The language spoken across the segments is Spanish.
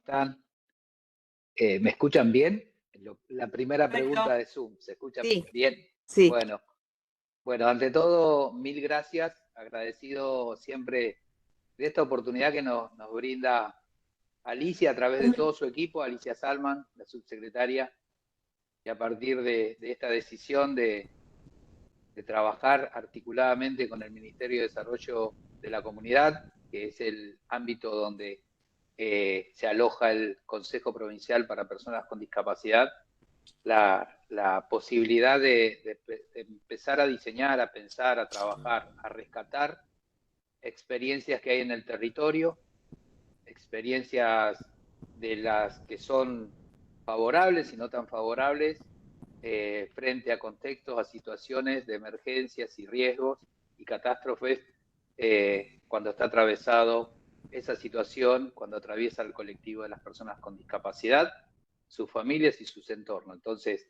están? ¿Me escuchan bien? La primera Perfecto. pregunta de Zoom, ¿se escucha Sí, bien? sí. Bueno, bueno, ante todo, mil gracias, agradecido siempre de esta oportunidad que nos brinda Alicia a través de todo su equipo, Alicia Salman, la subsecretaria, y a partir de esta decisión de trabajar articuladamente con el Ministerio de Desarrollo de la Comunidad, que es el ámbito donde se aloja el Consejo Provincial para Personas con Discapacidad, la posibilidad de empezar a diseñar, a pensar, a trabajar, a rescatar experiencias que hay en el territorio, experiencias de las que son favorables y no tan favorables, frente a contextos, a situaciones de emergencias y riesgos y catástrofes, cuando está atravesado esa situación, cuando atraviesa el colectivo de las personas con discapacidad, sus familias y sus entornos. Entonces,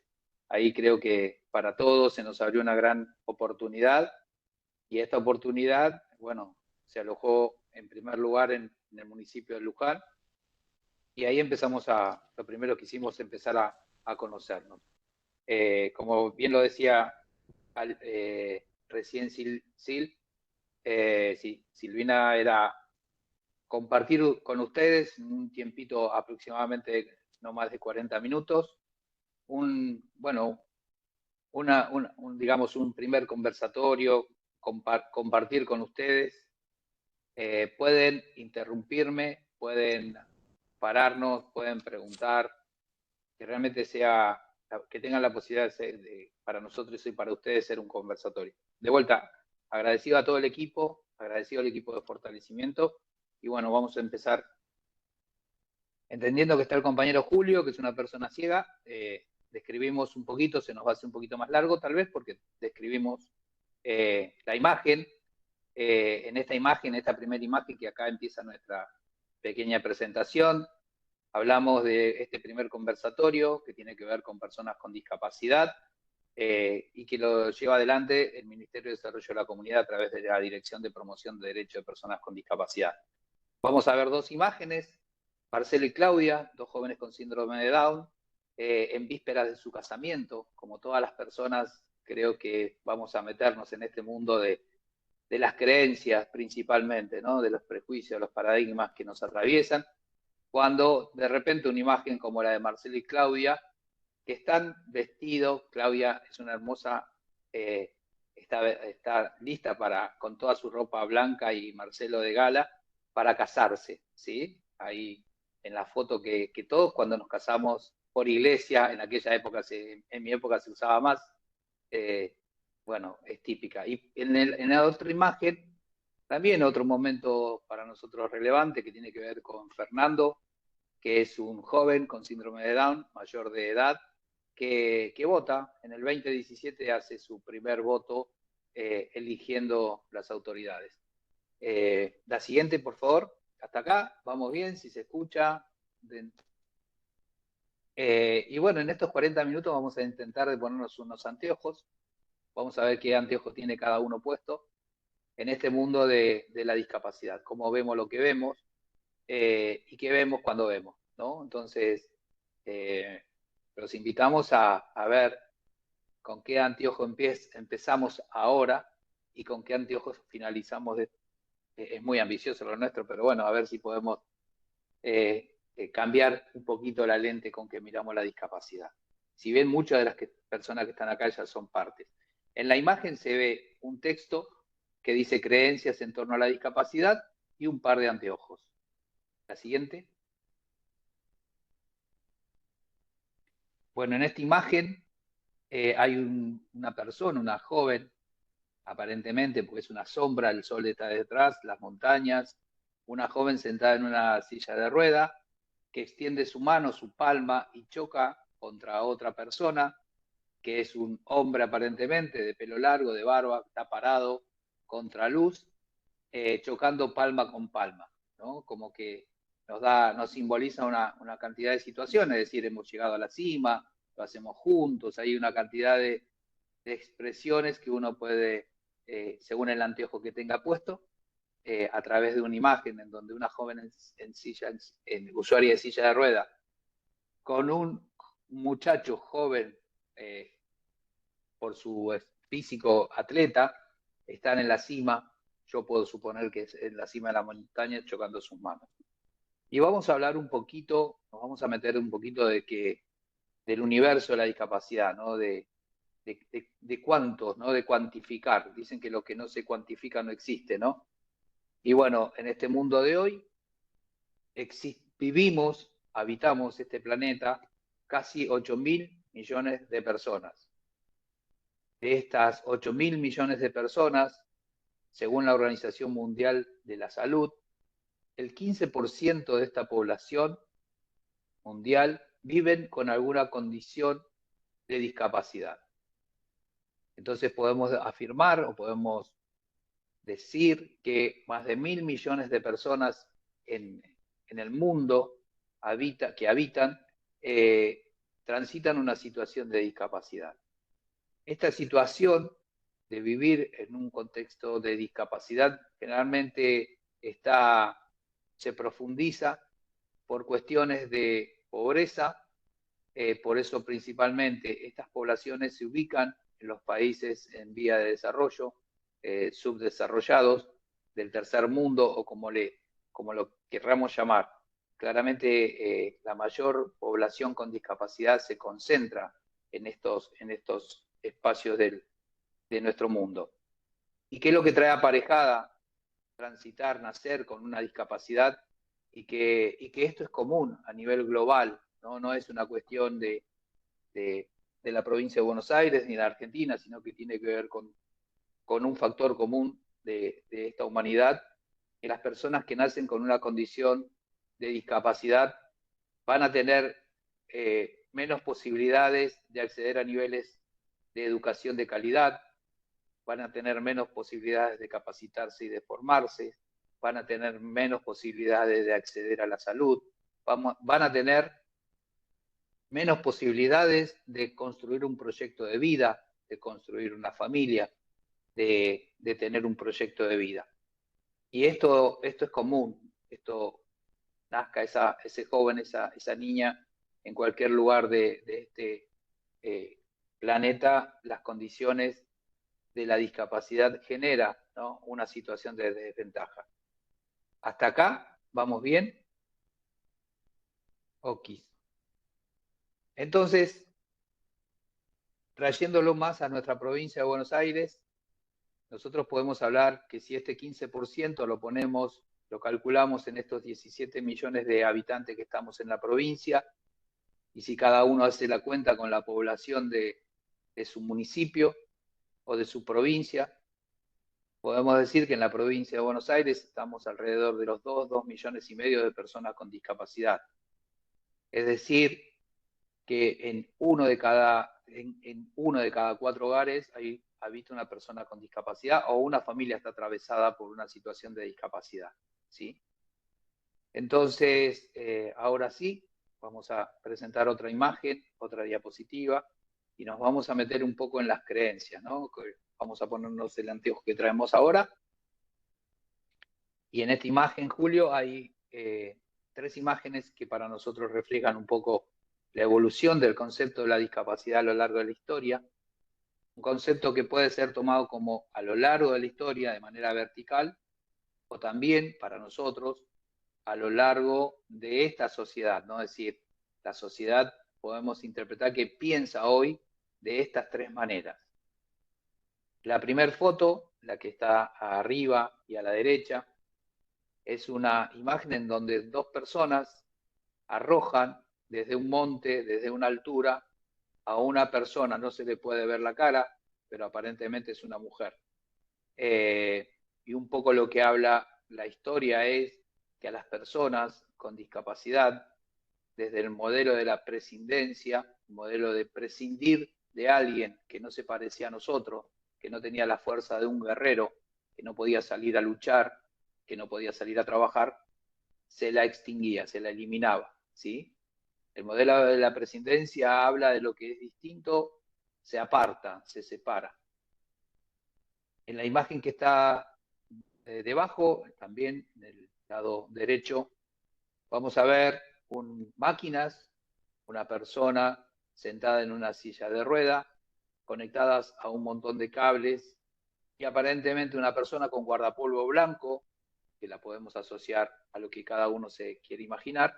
ahí creo que para todos se nos abrió una gran oportunidad, y esta oportunidad, bueno, se alojó en primer lugar en el municipio de Luján, y ahí empezamos lo primero que hicimos es empezar a conocernos. Como bien lo decía recién Silvina, era compartir con ustedes un tiempito aproximadamente no más de 40 minutos, bueno, digamos un primer conversatorio, compartir con ustedes. Pueden interrumpirme, pueden pararnos, pueden preguntar, que realmente que tengan la posibilidad para nosotros y para ustedes ser un conversatorio. De vuelta, agradecido a todo el equipo, agradecido al equipo de fortalecimiento, y bueno, vamos a empezar entendiendo que está el compañero Julio, que es una persona ciega. Describimos un poquito, se nos va a hacer un poquito más largo tal vez, porque describimos la imagen. En esta imagen, esta primera imagen, que acá empieza nuestra pequeña presentación, hablamos de este primer conversatorio que tiene que ver con personas con discapacidad, y que lo lleva adelante el Ministerio de Desarrollo de la Comunidad a través de la Dirección de Promoción de Derechos de Personas con Discapacidad. Vamos a ver dos imágenes, Marcelo y Claudia, dos jóvenes con síndrome de Down, en vísperas de su casamiento. Como todas las personas, creo que vamos a meternos en este mundo de las creencias principalmente, ¿no? De los prejuicios, los paradigmas que nos atraviesan, cuando de repente una imagen como la de Marcelo y Claudia, que están vestidos, Claudia es una hermosa, está lista con toda su ropa blanca, y Marcelo de gala, para casarse, ¿sí? Ahí en la foto que todos cuando nos casamos por iglesia, en aquella época, en mi época se usaba más, bueno, es típica. Y en la otra imagen, también otro momento para nosotros relevante, que tiene que ver con Fernando, que es un joven con síndrome de Down, mayor de edad, que vota. En el 2017 hace su primer voto, eligiendo las autoridades. La siguiente, por favor. Hasta acá, vamos bien, si se escucha. Y bueno, en estos 40 minutos vamos a intentar de ponernos unos anteojos. Vamos a ver qué anteojos tiene cada uno puesto en este mundo de la discapacidad. Cómo vemos lo que vemos, y qué vemos cuando vemos, ¿no? Entonces, los invitamos a ver con qué anteojo empezamos ahora y con qué anteojos finalizamos. Es muy ambicioso lo nuestro, pero bueno, a ver si podemos cambiar un poquito la lente con que miramos la discapacidad. Si bien muchas de las personas que están acá ya son partes. En la imagen se ve un texto que dice creencias en torno a la discapacidad y un par de anteojos. La siguiente. Bueno, en esta imagen hay una persona, una joven, aparentemente, porque es una sombra, el sol está detrás, las montañas, una joven sentada en una silla de rueda, que extiende su mano, su palma, y choca contra otra persona, que es un hombre aparentemente, de pelo largo, de barba, que está parado contra luz, chocando palma con palma, ¿no? Como que nos simboliza una cantidad de situaciones, es decir, hemos llegado a la cima, lo hacemos juntos, hay una cantidad de expresiones que uno puede, según el anteojo que tenga puesto, a través de una imagen en donde una joven usuaria de silla de rueda con un muchacho joven por su físico atleta, están en la cima, yo puedo suponer que es en la cima de la montaña chocando sus manos. Y vamos a hablar un poquito, nos vamos a meter un poquito del universo de la discapacidad, ¿no? De cuántos, ¿no? De cuantificar. Dicen que lo que no se cuantifica no existe, ¿no? Y bueno, en este mundo de hoy vivimos, habitamos este planeta casi 8.000 millones de personas. De estas 8.000 millones de personas, según la Organización Mundial de la Salud, el 15% de esta población mundial viven con alguna condición de discapacidad. Entonces podemos afirmar o podemos decir que más de 1.000 millones de personas en el mundo que habitan transitan una situación de discapacidad. Esta situación de vivir en un contexto de discapacidad generalmente se profundiza por cuestiones de pobreza, por eso principalmente estas poblaciones se ubican en los países en vía de desarrollo, subdesarrollados, del tercer mundo o como lo querramos llamar. Claramente la mayor población con discapacidad se concentra en estos espacios de nuestro mundo. ¿Y qué es lo que trae aparejada transitar, nacer con una discapacidad? Y que esto es común a nivel global, no es una cuestión de la provincia de Buenos Aires ni de la Argentina, sino que tiene que ver con un factor común de esta humanidad, que las personas que nacen con una condición de discapacidad van a tener menos posibilidades de acceder a niveles de educación de calidad, van a tener menos posibilidades de capacitarse y de formarse, van a tener menos posibilidades de acceder a la salud, van a tener menos posibilidades de construir un proyecto de vida, de construir una familia, de tener un proyecto de vida. Y esto es común, esto nazca ese joven, esa niña, en cualquier lugar de este planeta, las condiciones de la discapacidad genera, ¿no? Una situación de desventaja. ¿Hasta acá? ¿Vamos bien? Ok. Entonces, trayéndolo más a nuestra provincia de Buenos Aires, nosotros podemos hablar que si este 15% lo calculamos en estos 17 millones de habitantes que estamos en la provincia, y si cada uno hace la cuenta con la población de su municipio o de su provincia, podemos decir que en la provincia de Buenos Aires estamos alrededor de los 2 millones y medio de personas con discapacidad. Es decir, que en uno de cada 4 hogares habita una persona con discapacidad o una familia está atravesada por una situación de discapacidad, ¿sí? Entonces, ahora sí, vamos a presentar otra imagen, otra diapositiva, y nos vamos a meter un poco en las creencias, ¿no? Vamos a ponernos el anteojo que traemos ahora. Y en esta imagen, Julio, hay 3 imágenes que para nosotros reflejan un poco la evolución del concepto de la discapacidad a lo largo de la historia. Un concepto que puede ser tomado como a lo largo de la historia de manera vertical, o también para nosotros a lo largo de esta sociedad, ¿no? Es decir, la sociedad podemos interpretar que piensa hoy de estas 3 maneras. La primera foto, la que está arriba y a la derecha, es una imagen en donde 2 personas arrojan desde un monte, desde una altura, a una persona. No se le puede ver la cara, pero aparentemente es una mujer. Y un poco lo que habla la historia es que a las personas con discapacidad, desde el modelo de la prescindencia, el modelo de prescindir de alguien que no se parecía a nosotros, que no tenía la fuerza de un guerrero, que no podía salir a luchar, que no podía salir a trabajar, se la extinguía, se la eliminaba, ¿sí? El modelo de la prescindencia habla de lo que es distinto, se aparta, se separa. En la imagen que está Debajo, también en el lado derecho, vamos a ver máquinas, una persona sentada en una silla de rueda, conectadas a un montón de cables, y aparentemente una persona con guardapolvo blanco, que la podemos asociar a lo que cada uno se quiere imaginar,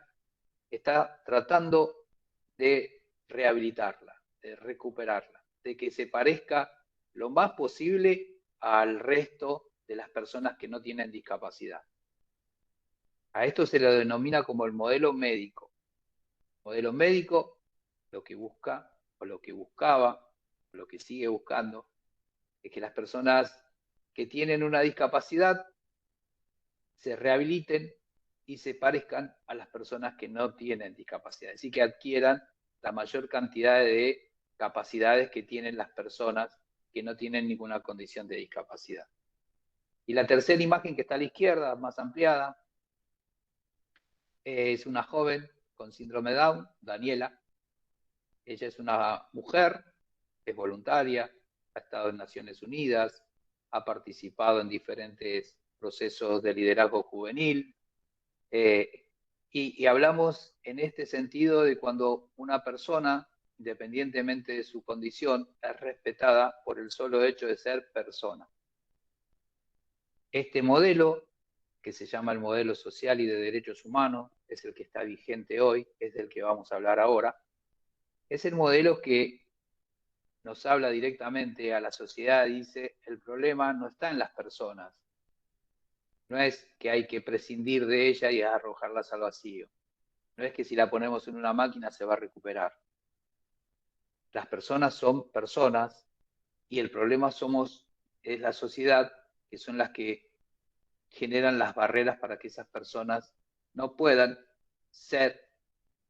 está tratando de rehabilitarla, de recuperarla, de que se parezca lo más posible al resto de las personas que no tienen discapacidad. A esto se lo denomina como el modelo médico. Modelo médico, lo que busca o lo que buscaba, o lo que sigue buscando, es que las personas que tienen una discapacidad se rehabiliten y se parezcan a las personas que no tienen discapacidad, es decir, que adquieran la mayor cantidad de capacidades que tienen las personas que no tienen ninguna condición de discapacidad. Y la tercera imagen que está a la izquierda, más ampliada, es una joven con síndrome de Down, Daniela. Ella es una mujer, es voluntaria, ha estado en Naciones Unidas, ha participado en diferentes procesos de liderazgo juvenil, y hablamos en este sentido de cuando una persona, independientemente de su condición, es respetada por el solo hecho de ser persona. Este modelo, que se llama el modelo social y de derechos humanos, es el que está vigente hoy, es del que vamos a hablar ahora, es el modelo que nos habla directamente a la sociedad, dice, el problema no está en las personas, no es que hay que prescindir de ella y arrojarlas al vacío, no es que si la ponemos en una máquina se va a recuperar. Las personas son personas y el problema es la sociedad, que son las que generan las barreras para que esas personas no puedan ser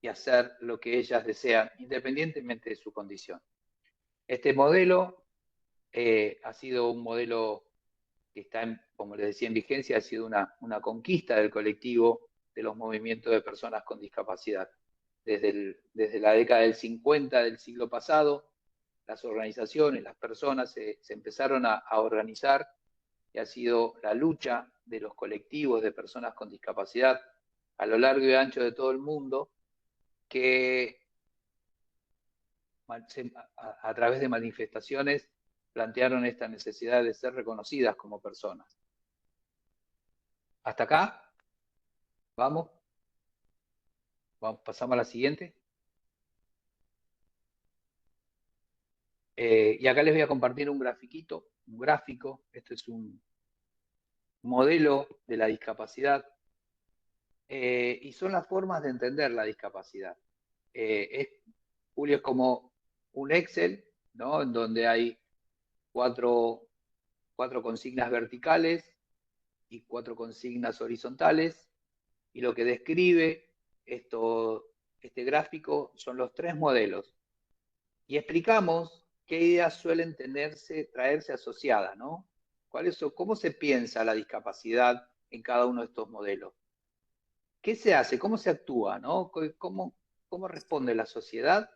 y hacer lo que ellas desean, independientemente de su condición. Este modelo ha sido un modelo que está, como les decía, en vigencia, ha sido una conquista del colectivo de los movimientos de personas con discapacidad. Desde la década del 50 del siglo pasado, las organizaciones, las personas se empezaron a organizar, y ha sido la lucha de los colectivos de personas con discapacidad a lo largo y ancho de todo el mundo, que a través de manifestaciones plantearon esta necesidad de ser reconocidas como personas. ¿Hasta acá? ¿Vamos? Pasamos a la siguiente. Y acá les voy a compartir un gráfico. Esto es un modelo de la discapacidad, y son las formas de entender la discapacidad. Julio, es como un Excel, ¿no? En donde hay cuatro consignas verticales y 4 consignas horizontales, y lo que describe este gráfico son los 3 modelos. Y explicamos qué ideas suelen traerse asociadas, ¿no? ¿Cómo se piensa la discapacidad en cada uno de estos modelos? ¿Qué se hace? ¿Cómo se actúa? ¿No? ¿Cómo responde la sociedad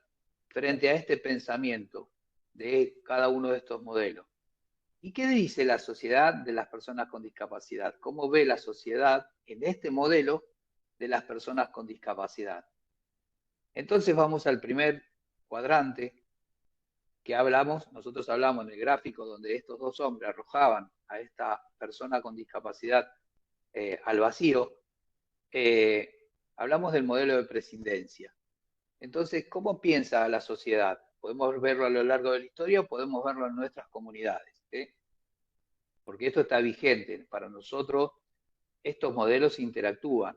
frente a este pensamiento de cada uno de estos modelos? ¿Y qué dice la sociedad de las personas con discapacidad? ¿Cómo ve la sociedad en este modelo de las personas con discapacidad? Entonces vamos al primer cuadrante que nosotros hablamos en el gráfico donde estos 2 hombres arrojaban a esta persona con discapacidad al vacío. Hablamos del modelo de prescindencia. Entonces, ¿cómo piensa la sociedad? Podemos verlo a lo largo de la historia o podemos verlo en nuestras comunidades, porque esto está vigente. Para nosotros, estos modelos interactúan.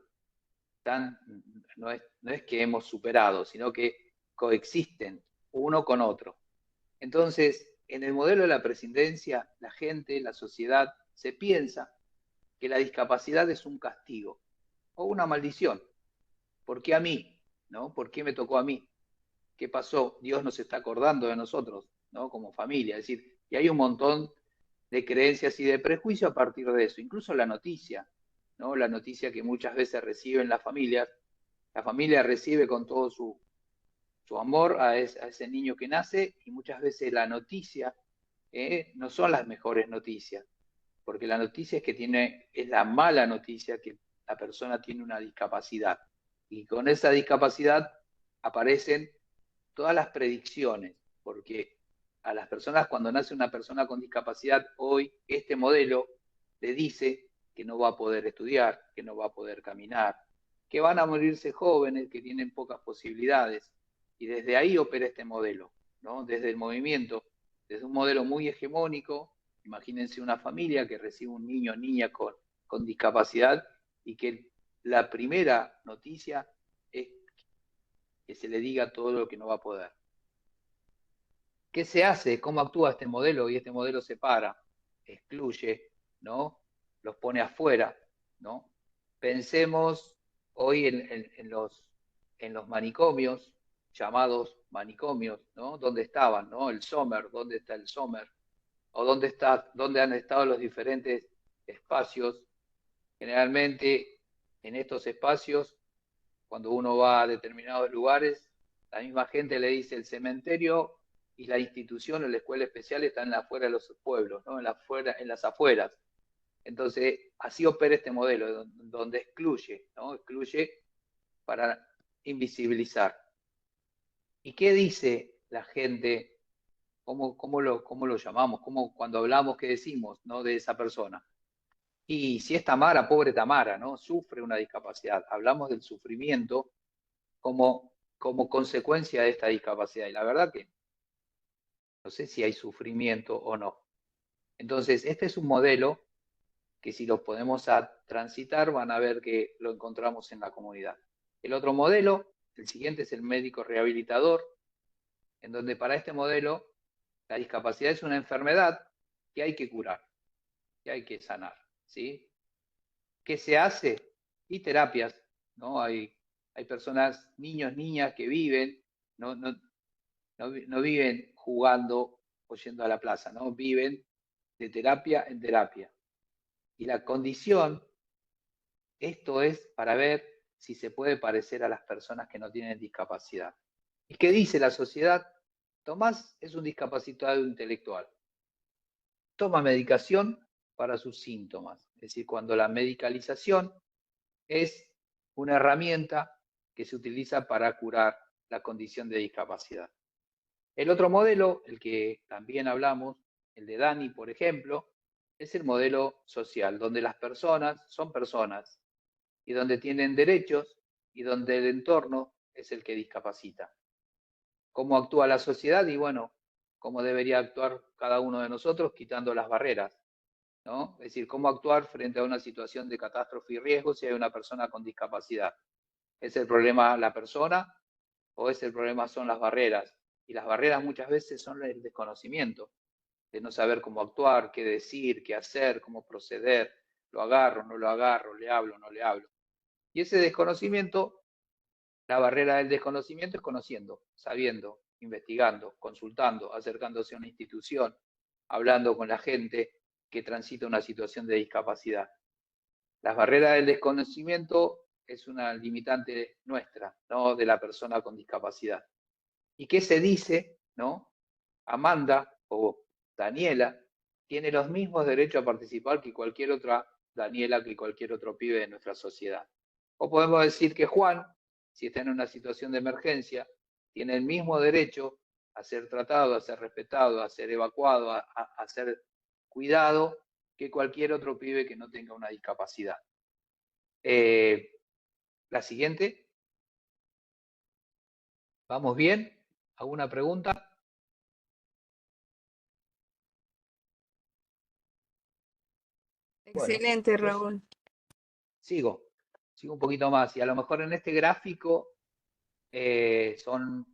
No es que hemos superado, sino que coexisten uno con otro. Entonces, en el modelo de la prescindencia, la gente, la sociedad, se piensa que la discapacidad es un castigo o una maldición. ¿Por qué a mí? ¿No? ¿Por qué me tocó a mí? ¿Qué pasó? Dios nos está acordando de nosotros, ¿no? Como familia. Es decir, y hay un montón de creencias y de prejuicios a partir de eso. Incluso la noticia, ¿no? La noticia que muchas veces reciben las familias. La familia recibe con todo su amor a ese niño que nace, y muchas veces la noticia no son las mejores noticias. porque la noticia es que es la mala noticia que la persona tiene una discapacidad. Y con esa discapacidad aparecen todas las predicciones, porque a las personas, cuando nace una persona con discapacidad, hoy este modelo le dice que no va a poder estudiar, que no va a poder caminar, que van a morirse jóvenes, que tienen pocas posibilidades. Y desde ahí opera este modelo, ¿no? Desde el movimiento, desde un modelo muy hegemónico. Imagínense una familia que recibe un niño o niña con discapacidad y que la primera noticia es que se le diga todo lo que no va a poder. ¿Qué se hace? ¿Cómo actúa este modelo? Y este modelo separa, excluye, ¿no? Los pone afuera, ¿no? Pensemos hoy en los manicomios, llamados manicomios, ¿no? ¿Dónde estaban, no? El Sommer, ¿dónde está el Sommer? O dónde han estado los diferentes espacios. Generalmente en estos espacios, cuando uno va a determinados lugares, la misma gente le dice el cementerio y la institución o la escuela especial están afuera de los pueblos, ¿no? En las afueras. Entonces, así opera este modelo, donde excluye, ¿no? Excluye para invisibilizar. ¿Y qué dice la gente? ¿Cómo lo llamamos? Cuando hablamos, qué decimos, ¿no? De esa persona? Y si es Tamara, pobre Tamara, ¿no? Sufre una discapacidad. Hablamos del sufrimiento como consecuencia de esta discapacidad. Y la verdad que no sé si hay sufrimiento o no. Entonces, este es un modelo que si lo podemos transitar, van a ver que lo encontramos en la comunidad. El otro modelo, el siguiente es el médico rehabilitador, en donde para este modelo la discapacidad es una enfermedad que hay que curar, que hay que sanar, ¿sí? ¿Qué se hace? Y terapias, ¿no? Hay personas, niños, niñas que viven, no viven jugando o yendo a la plaza, ¿no? Viven de terapia en terapia. Y la condición, esto es para ver si se puede parecer a las personas que no tienen discapacidad. ¿Y qué dice la sociedad? Tomás es un discapacitado intelectual. Toma medicación para sus síntomas. Es decir, cuando la medicalización es una herramienta que se utiliza para curar la condición de discapacidad. El otro modelo, el que también hablamos, el de Dani, por ejemplo, es el modelo social, donde las personas son personas y donde tienen derechos y donde el entorno es el que discapacita. ¿Cómo actúa la sociedad? Y bueno, cómo debería actuar cada uno de nosotros quitando las barreras, ¿no? Es decir, cómo actuar frente a una situación de catástrofe y riesgo si hay una persona con discapacidad. ¿Es el problema la persona o es el problema son las barreras? Y las barreras muchas veces son el desconocimiento, de no saber cómo actuar, qué decir, qué hacer, cómo proceder. Lo agarro, no lo agarro, le hablo, no le hablo. Y ese desconocimiento, la barrera del desconocimiento es conociendo, sabiendo, investigando, consultando, acercándose a una institución, hablando con la gente que transita una situación de discapacidad. Las barreras del desconocimiento es una limitante nuestra, ¿no? De la persona con discapacidad. ¿Y qué se dice, no? Amanda o Daniela tiene los mismos derechos a participar que cualquier otra Daniela, que cualquier otro pibe de nuestra sociedad. O podemos decir que Juan, si está en una situación de emergencia, tiene el mismo derecho a ser tratado, a ser respetado, a ser evacuado, a ser cuidado que cualquier otro pibe que no tenga una discapacidad. La siguiente. ¿Vamos bien? ¿Alguna pregunta? Bueno, Excelente, yo Raúl. sigo un poquito más y a lo mejor en este gráfico es un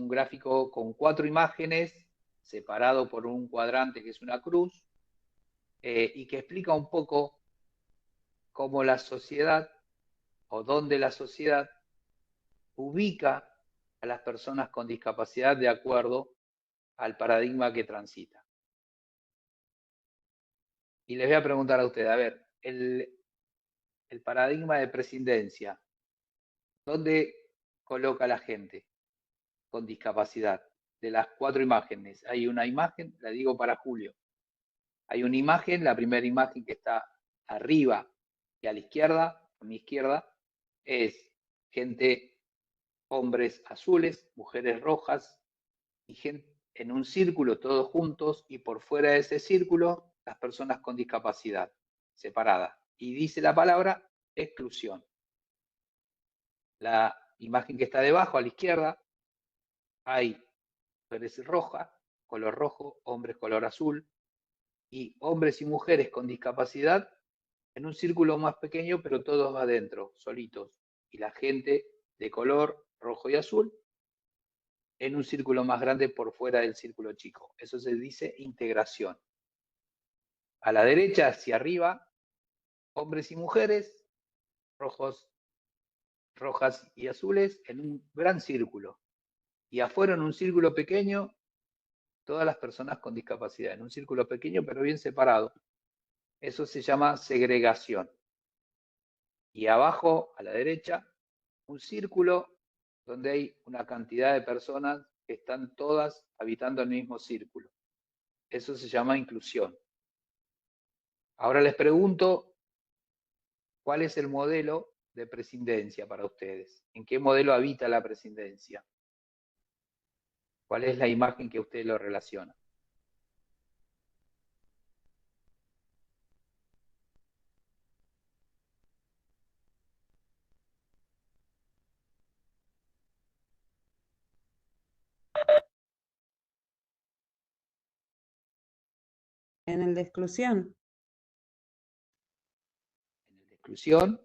gráfico con 4 imágenes separado por un cuadrante que es una cruz y que explica un poco cómo la sociedad o dónde la sociedad ubica a las personas con discapacidad de acuerdo al paradigma que transita. Y les voy a preguntar a ustedes, a ver, el paradigma de presidencia, ¿dónde coloca a la gente con discapacidad? De las 4 imágenes, hay una imagen, la digo para Julio, Hay una imagen, la primera imagen que está arriba y a la izquierda, a mi izquierda, es gente, hombres azules, mujeres rojas, y gente en un círculo todos juntos, y por fuera de ese círculo las personas con discapacidad, separadas. Y dice la palabra exclusión. La imagen que está debajo, a la izquierda, hay mujeres rojas, color rojo, hombres color azul, y hombres y mujeres con discapacidad en un círculo más pequeño, pero todos adentro, solitos. Y la gente de color rojo y azul en un círculo más grande por fuera del círculo chico. Eso se dice integración. A la derecha, hacia arriba, hombres y mujeres, rojos, rojas y azules, en un gran círculo. Y afuera, en un círculo pequeño, todas las personas con discapacidad, en un círculo pequeño pero bien separado. Eso se llama segregación. Y abajo, a la derecha, un círculo donde hay una cantidad de personas que están todas habitando el mismo círculo. Eso se llama inclusión. Ahora les pregunto, ¿cuál es el modelo de presidencia para ustedes? ¿En qué modelo habita la presidencia? ¿Cuál es la imagen que ustedes lo relacionan? En el de exclusión. En el de exclusión.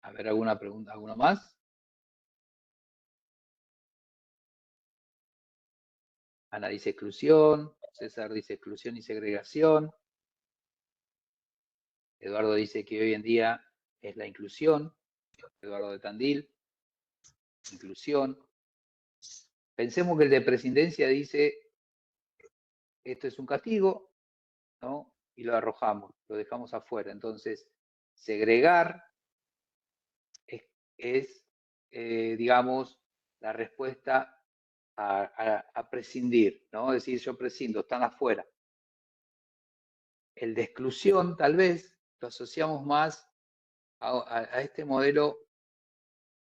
A ver, ¿alguna pregunta, alguna más? Ana dice exclusión, César dice exclusión y segregación. Eduardo dice que hoy en día es la inclusión. Eduardo de Tandil, inclusión. Pensemos que el de presidencia dice, esto es un castigo, ¿no? Y lo arrojamos, lo dejamos afuera. Entonces, segregar es digamos, la respuesta a prescindir, ¿no? Es decir, yo prescindo, están afuera. El de exclusión, tal vez, lo asociamos más a este modelo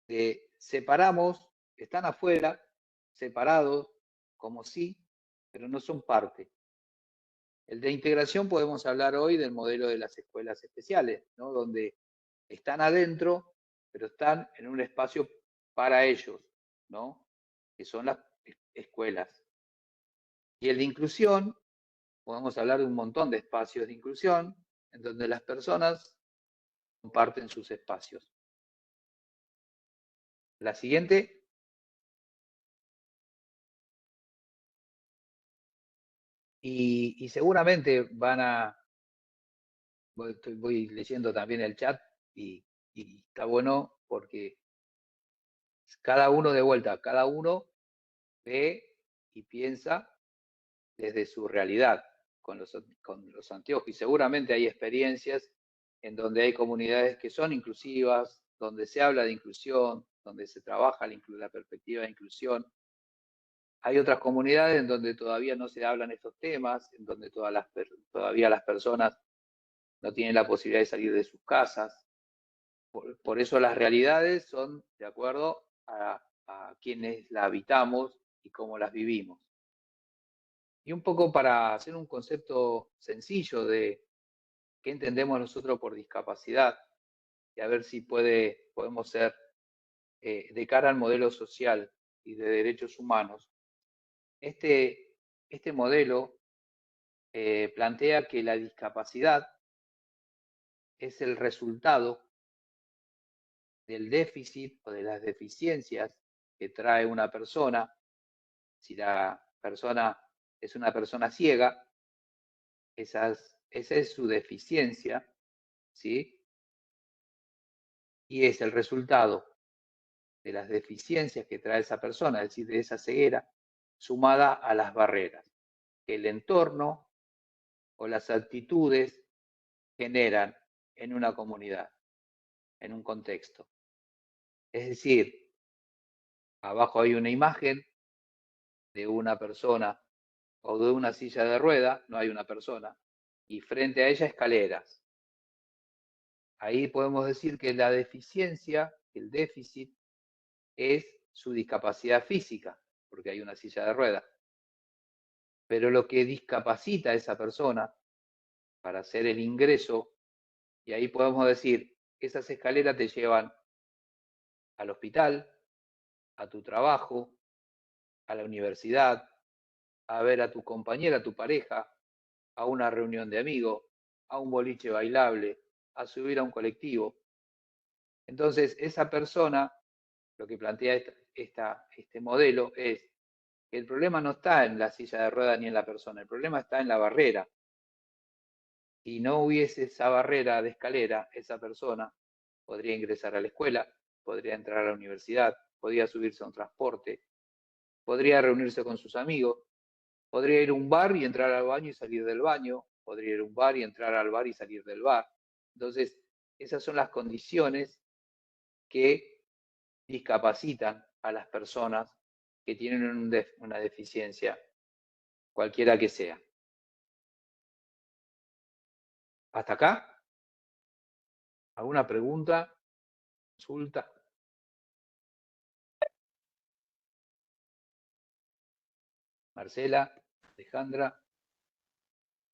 de separamos, están afuera, separados, como sí, pero no son parte. El de integración podemos hablar hoy del modelo de las escuelas especiales, ¿no? Donde están adentro, pero están en un espacio para ellos, ¿no? Que son las escuelas. Y el de inclusión, podemos hablar de un montón de espacios de inclusión, en donde las personas comparten sus espacios. La siguiente. Y seguramente van a, voy leyendo también el chat y está bueno porque cada uno de vuelta, cada uno ve y piensa desde su realidad con los anteojos. Y seguramente hay experiencias en donde hay comunidades que son inclusivas, donde se habla de inclusión, donde se trabaja la perspectiva de inclusión. Hay otras comunidades en donde todavía no se hablan estos temas, en donde todavía las personas no tienen la posibilidad de salir de sus casas. Por eso las realidades son de acuerdo a quienes la habitamos y cómo las vivimos. Y un poco para hacer un concepto sencillo de qué entendemos nosotros por discapacidad y a ver si podemos ser de cara al modelo social y de derechos humanos. Este modelo plantea que la discapacidad es el resultado del déficit o de las deficiencias que trae una persona. Si la persona es una persona ciega, esa es su deficiencia, ¿sí? Y es el resultado de las deficiencias que trae esa persona, es decir, de esa ceguera, sumada a las barreras que el entorno o las actitudes generan en una comunidad, en un contexto. Es decir, abajo hay una imagen de una persona o de una silla de rueda, no hay una persona, y frente a ella escaleras. Ahí podemos decir que la deficiencia, el déficit, es su discapacidad física, porque hay una silla de ruedas. Pero lo que discapacita a esa persona para hacer el ingreso, y ahí podemos decir, esas escaleras te llevan al hospital, a tu trabajo, a la universidad, a ver a tu compañera, a tu pareja, a una reunión de amigos, a un boliche bailable, a subir a un colectivo. Entonces, esa persona, lo que plantea este modelo es que el problema no está en la silla de ruedas ni en la persona, el problema está en la barrera. Si no hubiese esa barrera de escalera, esa persona podría ingresar a la escuela, podría entrar a la universidad, podría subirse a un transporte, podría reunirse con sus amigos, podría ir a un bar y entrar al baño y salir del baño, podría ir a un bar y entrar al bar y salir del bar. Entonces, esas son las condiciones que discapacitan a las personas que tienen una deficiencia, cualquiera que sea. ¿Hasta acá? ¿Alguna pregunta? ¿Consulta? Marcela, Alejandra,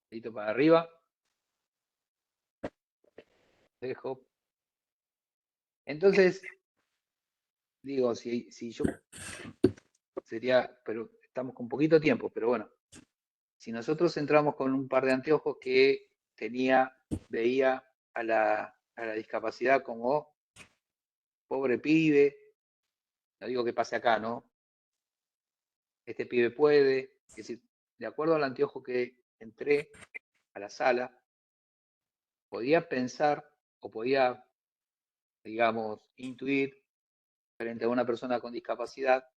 dedito para arriba. Dejo. Entonces, digo, si yo sería, pero estamos con poquito tiempo, pero bueno, si nosotros entramos con un par de anteojos que veía a la discapacidad como pobre pibe, no digo que pase acá, ¿no? Este pibe puede, es decir, de acuerdo al anteojo que entré a la sala, podía pensar o podía, digamos, intuir frente a una persona con discapacidad,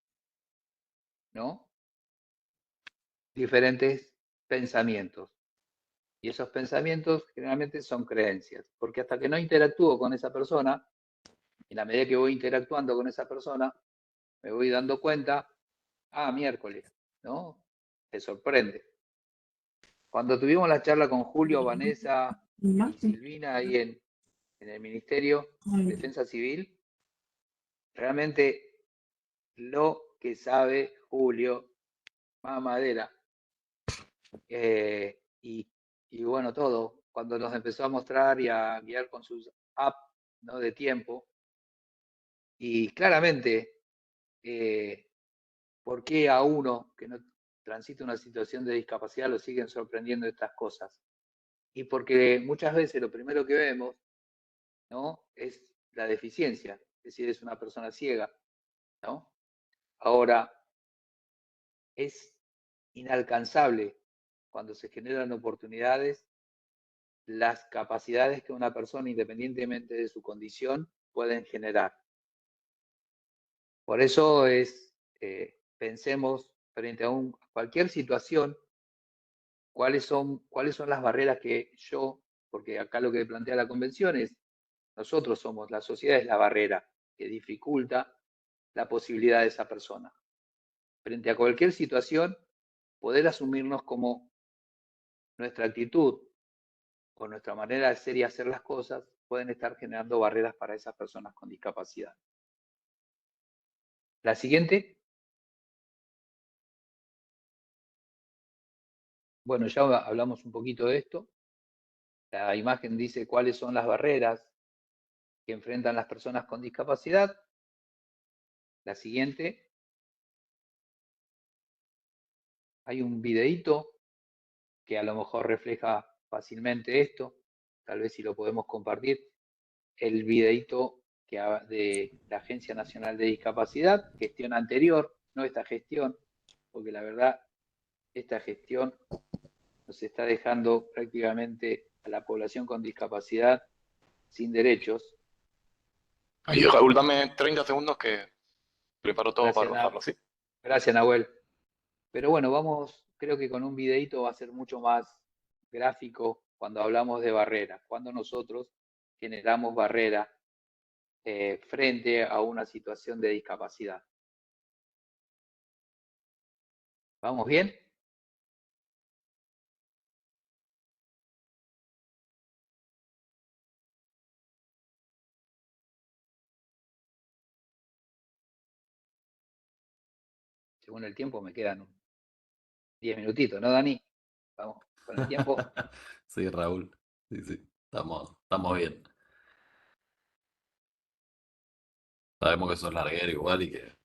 ¿no? Diferentes pensamientos. Y esos pensamientos generalmente son creencias, porque hasta que no interactúo con esa persona, en la medida que voy interactuando con esa persona, me voy dando cuenta, miércoles, ¿no? Te sorprende. Cuando tuvimos la charla con Julio, Vanessa y Silvina ahí en el Ministerio de Defensa Civil, realmente lo que sabe Julio, mamadera, y bueno, todo, cuando nos empezó a mostrar y a guiar con sus apps, ¿no? De tiempo, y claramente, ¿por qué a uno que no transita una situación de discapacidad lo siguen sorprendiendo estas cosas? Y porque muchas veces lo primero que vemos, ¿no? Es la deficiencia, es decir, es una persona ciega, ¿no? Ahora, es inalcanzable cuando se generan oportunidades las capacidades que una persona, independientemente de su condición, pueden generar. Por eso pensemos frente a cualquier situación, cuáles son las barreras que porque acá lo que plantea la convención es, nosotros somos, la sociedad es la barrera que dificulta la posibilidad de esa persona. Frente a cualquier situación, poder asumirnos como nuestra actitud o nuestra manera de ser y hacer las cosas pueden estar generando barreras para esas personas con discapacidad. La siguiente. Bueno, ya hablamos un poquito de esto. La imagen dice cuáles son las barreras que enfrentan las personas con discapacidad. La siguiente. Hay un videíto que a lo mejor refleja fácilmente esto. Tal vez si lo podemos compartir. El videíto de la Agencia Nacional de Discapacidad, gestión anterior, no esta gestión, porque la verdad, esta gestión nos está dejando prácticamente a la población con discapacidad sin derechos. Ahí, Raúl, dame 30 segundos que preparo todo Gracias, para arrojarlo, ¿sí? Gracias, Nahuel. Pero bueno, creo que con un videito va a ser mucho más gráfico cuando hablamos de barreras, cuando nosotros generamos barreras frente a una situación de discapacidad. ¿Vamos bien? según el tiempo me quedan 10 minutitos, ¿no, Dani? Vamos con el tiempo. Sí, Raúl. Sí, sí. Estamos bien. Sabemos que sos larguero igual y que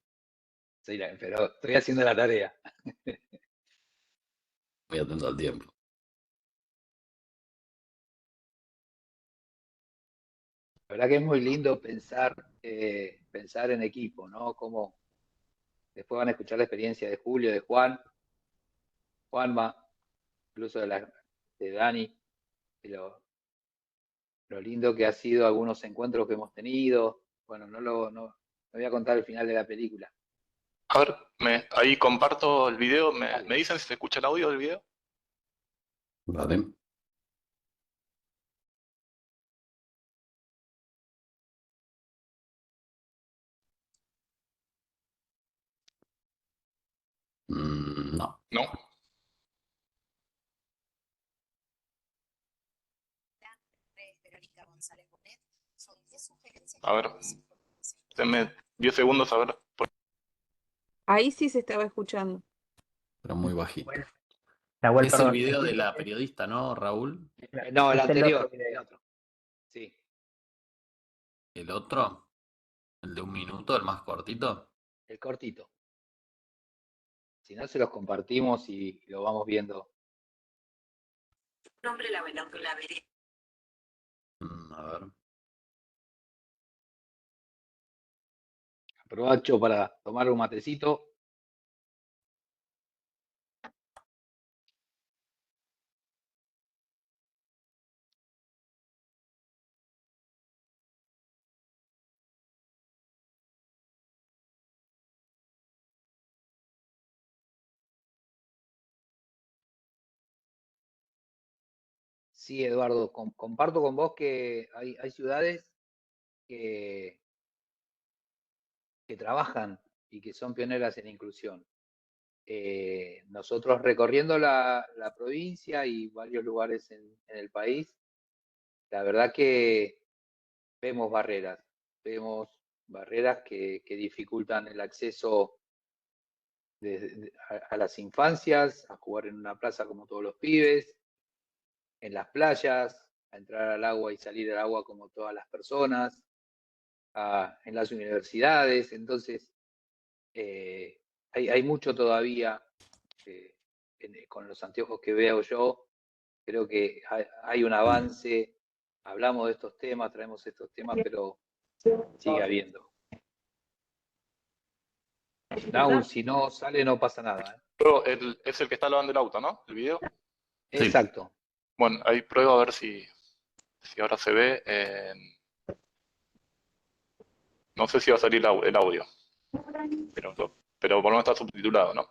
Sí, pero estoy haciendo la tarea. muy atento al tiempo. La verdad que es muy lindo pensar en equipo, ¿no? Como después van a escuchar la experiencia de Julio, de Juanma, incluso de Dani, de lo lindo que ha sido algunos encuentros que hemos tenido. Bueno, no voy a contar el final de la película. A ver, ahí comparto el video. Dale. ¿Me dicen si se escucha el audio del video? Vale. No. No. A ver, denme 10 segundos a ver. Ahí sí se estaba escuchando. Pero muy bajito. Bueno, Nahuel, Es el perdón. video de la periodista, ¿no, Raúl? No, el Es el anterior, otro video. el otro. Sí, ¿El otro? ¿El de 1 minuto, el más cortito? el cortito. Si no, se los compartimos y lo vamos viendo. Nombre la veré. A ver. Aprovecho para tomar un matecito. Sí, Eduardo, comparto con vos que hay ciudades que trabajan y que son pioneras en inclusión. Nosotros recorriendo la provincia y varios lugares en el país, la verdad que vemos barreras que dificultan el acceso a las infancias, a jugar en una plaza como todos los pibes, en las playas, a entrar al agua y salir al agua como todas las personas, en las universidades. Entonces, hay mucho todavía con los anteojos que veo yo. Creo que hay un avance, hablamos de estos temas, traemos estos temas, pero sigue habiendo. Naul, si no sale, no pasa nada. Pero es el que está lavando el auto, ¿no? El video. Sí. Exacto. Bueno, ahí pruebo a ver si ahora se ve. No sé si va a salir el audio. Pero por lo menos está subtitulado, ¿no?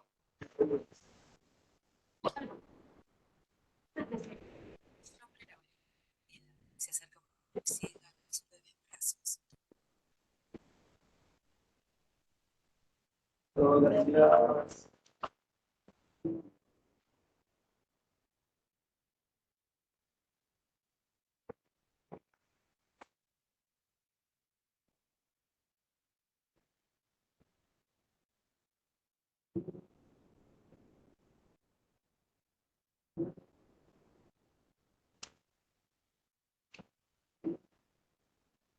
Se acerca una ciega con su bebé en brazos.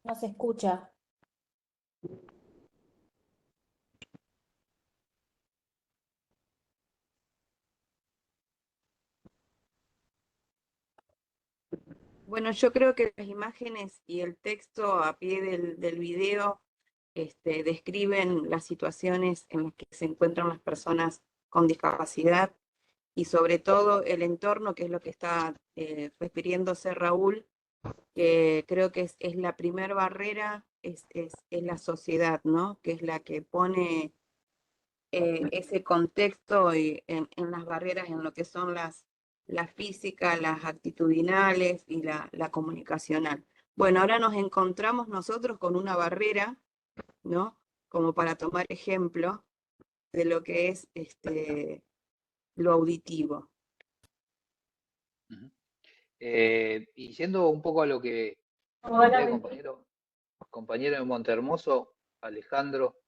No se escucha. Bueno, yo creo que las imágenes y el texto a pie del video describen las situaciones en las que se encuentran las personas con discapacidad y sobre todo el entorno, que es lo que está refiriéndose Raúl, que creo que es la primer barrera, es la sociedad, ¿no? Que es la que pone ese contexto en las barreras, en lo que son las físicas, las actitudinales y la comunicacional. Bueno, ahora nos encontramos nosotros con una barrera, ¿no? Como para tomar ejemplo de lo que es lo auditivo. Y yendo un poco a lo que compañero de Montehermoso, Alejandro,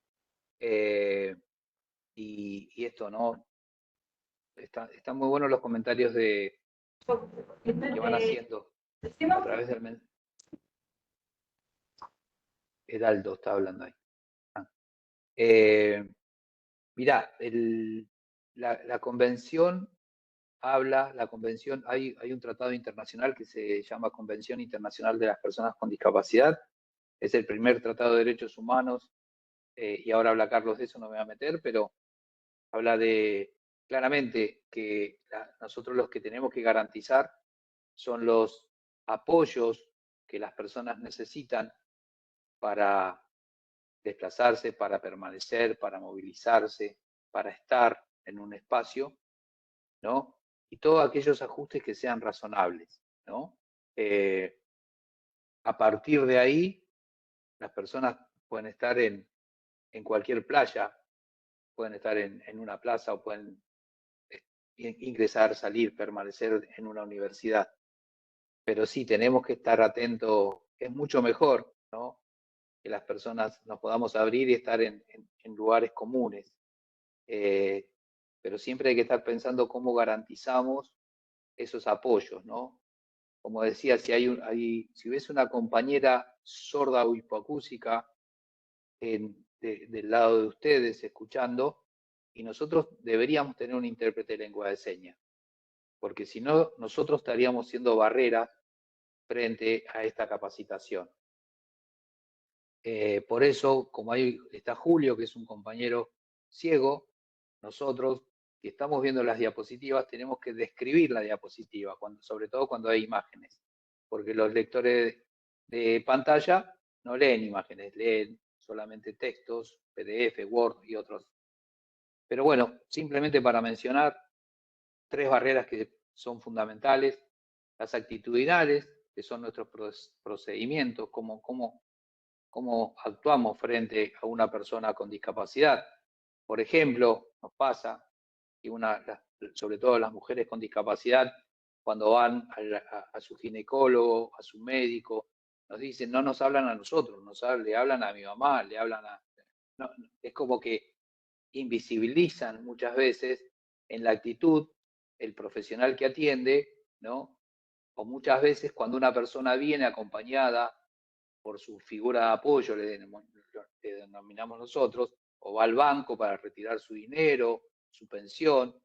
y esto, ¿no? Están muy buenos los comentarios que van haciendo a través del mensaje. Heraldo está hablando ahí. Mirá, la convención hay un tratado internacional que se llama Convención Internacional de las Personas con Discapacidad. Es el primer tratado de derechos humanos, y ahora habla Carlos de eso, no me voy a meter, pero habla de claramente que nosotros los que tenemos que garantizar son los apoyos que las personas necesitan para desplazarse, para permanecer, para movilizarse, para estar en un espacio, ¿no? Y todos aquellos ajustes que sean razonables, ¿no? A partir de ahí, las personas pueden estar en cualquier playa, pueden estar en una plaza o pueden ingresar, salir, permanecer en una universidad. Pero sí, tenemos que estar atentos, es mucho mejor, ¿no? Que las personas nos podamos abrir y estar en lugares comunes. Pero siempre hay que estar pensando cómo garantizamos esos apoyos, ¿no? Como decía, si hubiese una compañera sorda o hipoacúsica del lado de ustedes escuchando, y nosotros deberíamos tener un intérprete de lengua de señas, porque si no, nosotros estaríamos siendo barreras frente a esta capacitación. Por eso, como ahí está Julio, que es un compañero ciego, nosotros que estamos viendo las diapositivas tenemos que describir la diapositiva, sobre todo cuando hay imágenes, porque los lectores de pantalla no leen imágenes, leen solamente textos, PDF, Word y otros. Pero bueno, simplemente para mencionar 3 barreras que son fundamentales: las actitudinales, que son nuestros procedimientos, cómo actuamos frente a una persona con discapacidad. Por ejemplo, nos pasa que sobre todo las mujeres con discapacidad, cuando van a su ginecólogo, a su médico, nos dicen, no nos hablan a nosotros, le hablan a mi mamá, le hablan no, es como que invisibilizan muchas veces en la actitud el profesional que atiende, ¿no? O muchas veces cuando una persona viene acompañada por su figura de apoyo, le denominamos nosotros, o va al banco para retirar su dinero, su pensión,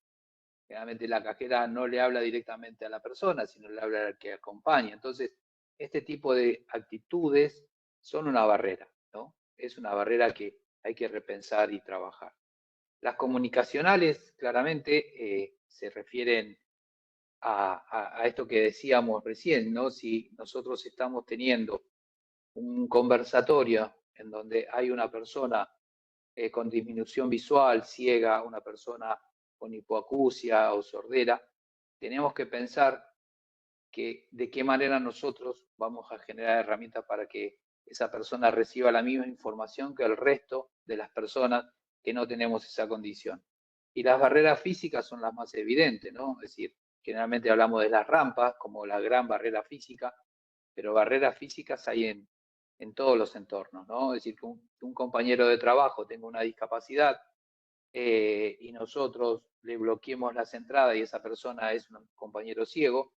generalmente la cajera no le habla directamente a la persona, sino le habla al que acompaña. Entonces, este tipo de actitudes son una barrera, ¿no? Es una barrera que hay que repensar y trabajar. Las comunicacionales claramente se refieren a esto que decíamos recién, ¿no? Si nosotros estamos teniendo un conversatorio en donde hay una persona con disminución visual, ciega, una persona con hipoacusia o sordera, tenemos que pensar de qué manera nosotros vamos a generar herramientas para que esa persona reciba la misma información que el resto de las personas que no tenemos esa condición. Y las barreras físicas son las más evidentes, ¿no? Es decir, generalmente hablamos de las rampas como la gran barrera física, pero barreras físicas hay en todos los entornos, ¿no? Es decir, que un compañero de trabajo tenga una discapacidad y nosotros le bloqueemos las entradas y esa persona es un compañero ciego,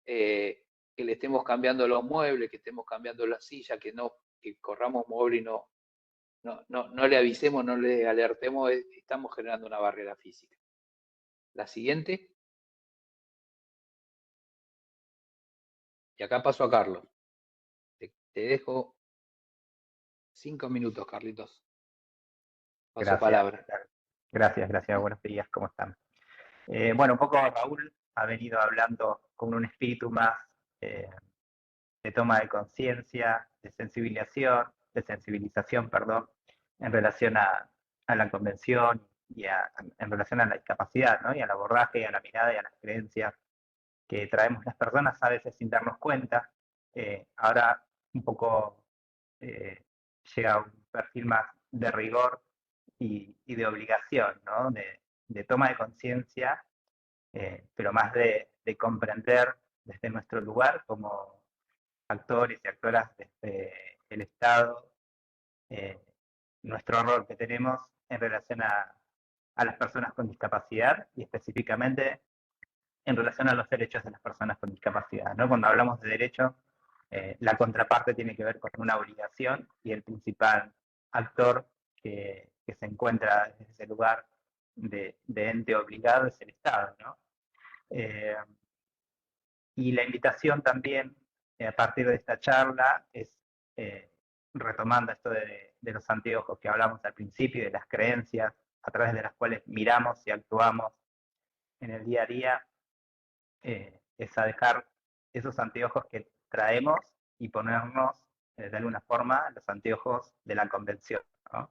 que le estemos cambiando los muebles, que estemos cambiando la silla, que corramos mueble y no le avisemos, no le alertemos, estamos generando una barrera física. La siguiente. Y acá paso a Carlos. Te dejo 5 minutos, Carlitos. Paso palabra. Gracias. Buenos días, ¿cómo están? Bueno, un poco Raúl ha venido hablando con un espíritu más de toma de conciencia, de sensibilización, en relación a la convención y en relación a la discapacidad, ¿no? Y al abordaje, y a la mirada y a las creencias que traemos las personas a veces sin darnos cuenta. Ahora un poco llega a un perfil más de rigor y de obligación, ¿no? De toma de conciencia, pero más de comprender desde nuestro lugar como actores y actoras desde el Estado, nuestro rol que tenemos en relación a a las personas con discapacidad y específicamente en relación a los derechos de las personas con discapacidad, ¿no? Cuando hablamos de derecho, la contraparte tiene que ver con una obligación y el principal actor que se encuentra en ese lugar de ente obligado es el Estado, ¿no? Y la invitación también, a partir de esta charla, es retomando esto de los anteojos que hablamos al principio, de las creencias a través de las cuales miramos y actuamos en el día a día, es a dejar esos anteojos que traemos y ponernos, de alguna forma, los anteojos de la convención, ¿no?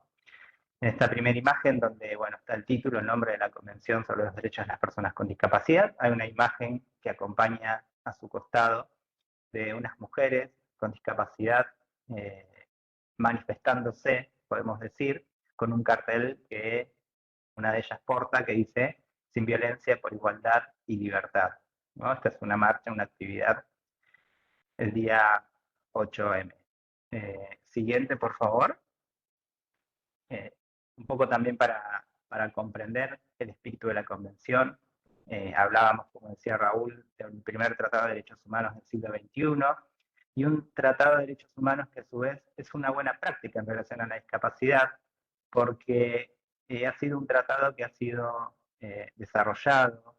En esta primera imagen, donde bueno, está el título, el nombre de la Convención sobre los Derechos de las Personas con Discapacidad, hay una imagen que acompaña a su costado de unas mujeres con discapacidad manifestándose, podemos decir, con un cartel que una de ellas porta que dice "Sin violencia, por igualdad y libertad", ¿no? Esta es una marcha, una actividad el día 8M. Siguiente, por favor. Un poco también para comprender el espíritu de la Convención. Hablábamos, como decía Raúl, del primer Tratado de Derechos Humanos del siglo XXI, y un Tratado de Derechos Humanos que a su vez es una buena práctica en relación a la discapacidad, porque ha sido un tratado que ha sido desarrollado,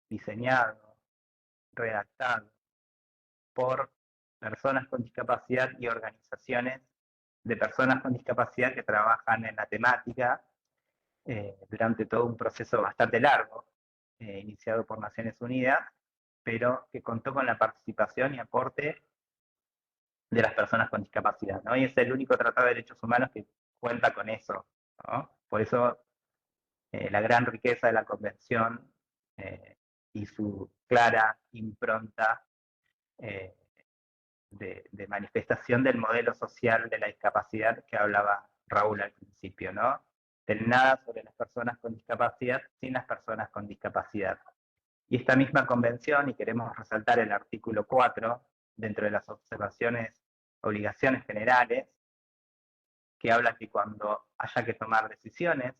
diseñado, redactado por personas con discapacidad y organizaciones de personas con discapacidad que trabajan en la temática durante todo un proceso bastante largo, iniciado por Naciones Unidas, pero que contó con la participación y aporte de las personas con discapacidad, ¿no? Y es el único tratado de derechos humanos que cuenta con eso, ¿no? Por eso la gran riqueza de la Convención y su clara impronta eh, de manifestación del modelo social de la discapacidad que hablaba Raúl al principio, ¿no? Del nada sobre las personas con discapacidad sin las personas con discapacidad. Y esta misma convención, y queremos resaltar el artículo 4, dentro de las obligaciones generales, que habla que cuando haya que tomar decisiones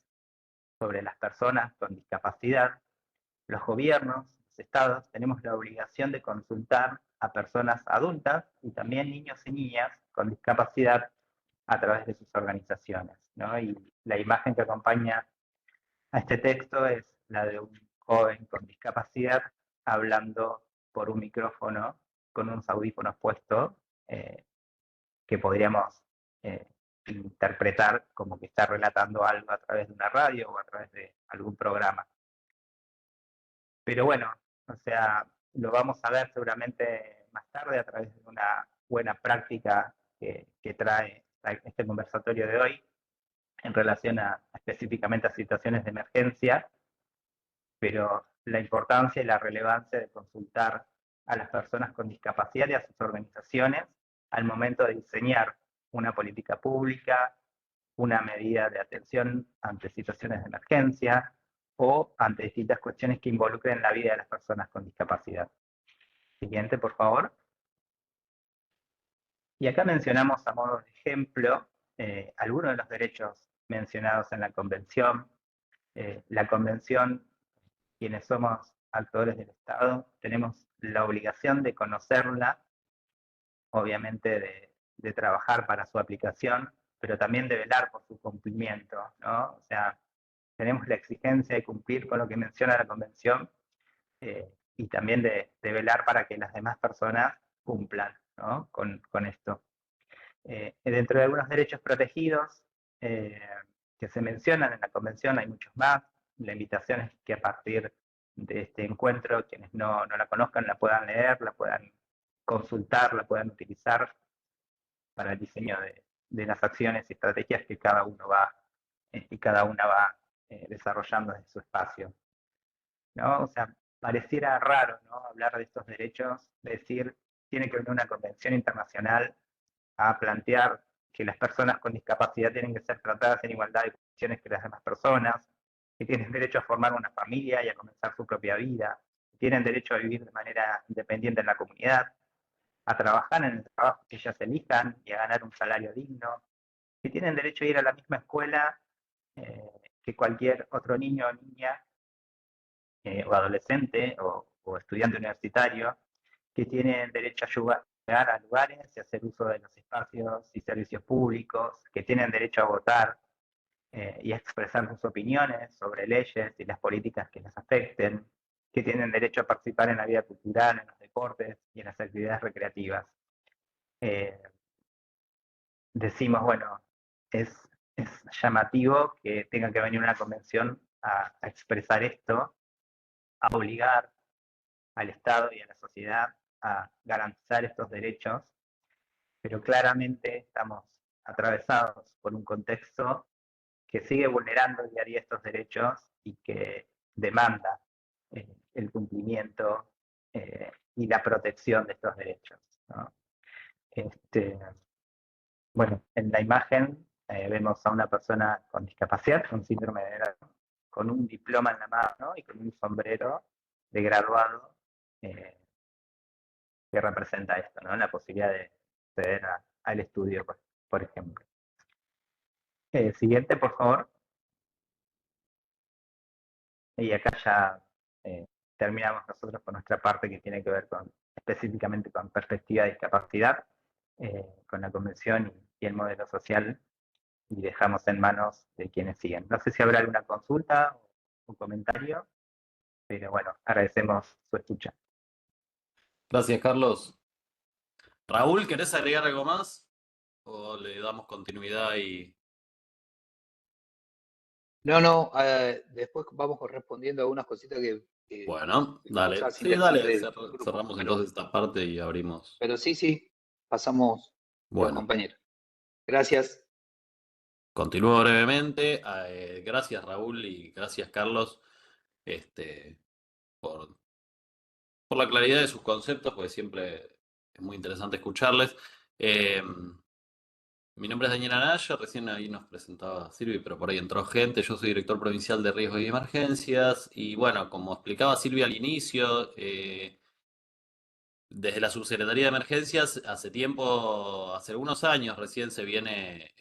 sobre las personas con discapacidad, los gobiernos, los estados, tenemos la obligación de consultar a personas adultas y también niños y niñas con discapacidad a través de sus organizaciones, ¿no? Y la imagen que acompaña a este texto es la de un joven con discapacidad hablando por un micrófono con unos audífonos puestos que podríamos interpretar como que está relatando algo a través de una radio o a través de algún programa. Pero bueno, o sea, lo vamos a ver seguramente más tarde a través de una buena práctica que trae este conversatorio de hoy en relación específicamente a situaciones de emergencia, pero la importancia y la relevancia de consultar a las personas con discapacidad y a sus organizaciones al momento de diseñar una política pública, una medida de atención ante situaciones de emergencia o ante distintas cuestiones que involucren la vida de las personas con discapacidad. Siguiente, por favor. Y acá mencionamos a modo de ejemplo algunos de los derechos mencionados en la Convención. La Convención, quienes somos actores del Estado, tenemos la obligación de conocerla, obviamente de trabajar para su aplicación, pero también de velar por su cumplimiento, ¿no? O sea, tenemos la exigencia de cumplir con lo que menciona la Convención y también de velar para que las demás personas cumplan, ¿no? con esto. Dentro de algunos derechos protegidos que se mencionan en la Convención hay muchos más. La invitación es que a partir de este encuentro, quienes no la conozcan la puedan leer, la puedan consultar, la puedan utilizar para el diseño de las acciones y estrategias que cada uno va y cada una va desarrollando desde su espacio, ¿no? O sea, pareciera raro, ¿no? Hablar de estos derechos, decir, tiene que venir una convención internacional a plantear que las personas con discapacidad tienen que ser tratadas en igualdad de condiciones que las demás personas, que tienen derecho a formar una familia y a comenzar su propia vida, que tienen derecho a vivir de manera independiente en la comunidad, a trabajar en el trabajo que ellas elijan y a ganar un salario digno, que tienen derecho a ir a la misma escuela que cualquier otro niño o niña o adolescente o estudiante universitario que tienen derecho a llegar a lugares y hacer uso de los espacios y servicios públicos, que tienen derecho a votar y a expresar sus opiniones sobre leyes y las políticas que les afecten, que tienen derecho a participar en la vida cultural, en los deportes y en las actividades recreativas. Decimos, bueno, es llamativo que tenga que venir una convención a expresar esto, a obligar al Estado y a la sociedad a garantizar estos derechos, pero claramente estamos atravesados por un contexto que sigue vulnerando día a día estos derechos y que demanda el cumplimiento y la protección de estos derechos, ¿no? Bueno, en la imagen vemos a una persona con discapacidad, con síndrome de Down, con un diploma en la mano y con un sombrero de graduado que representa esto, ¿no? La posibilidad de acceder al estudio, por ejemplo. Siguiente, por favor. Y acá ya terminamos nosotros con nuestra parte que tiene que ver específicamente con perspectiva de discapacidad, con la convención y el modelo social, y dejamos en manos de quienes siguen. No sé si habrá alguna consulta o un comentario, pero bueno, agradecemos su escucha. Gracias, Carlos. Raúl, ¿querés agregar algo más? ¿O le damos continuidad y... No, después vamos respondiendo a algunas cositas Bueno, que dale. causabas Sí, dale. interesantes del grupo. Cerramos entonces esta parte y abrimos. Pero sí, pasamos a los Bueno, compañeros. Gracias. continúo brevemente. Gracias, Raúl, y gracias, Carlos, por, por la claridad de sus conceptos, porque siempre es muy interesante escucharles. Mi nombre es Daniel Anaya, recién ahí nos presentaba Silvi, pero por ahí entró gente. Yo soy director provincial de riesgos y emergencias. Y bueno, como explicaba Silvia al inicio, desde la Subsecretaría de Emergencias, hace tiempo, hace algunos años recién se viene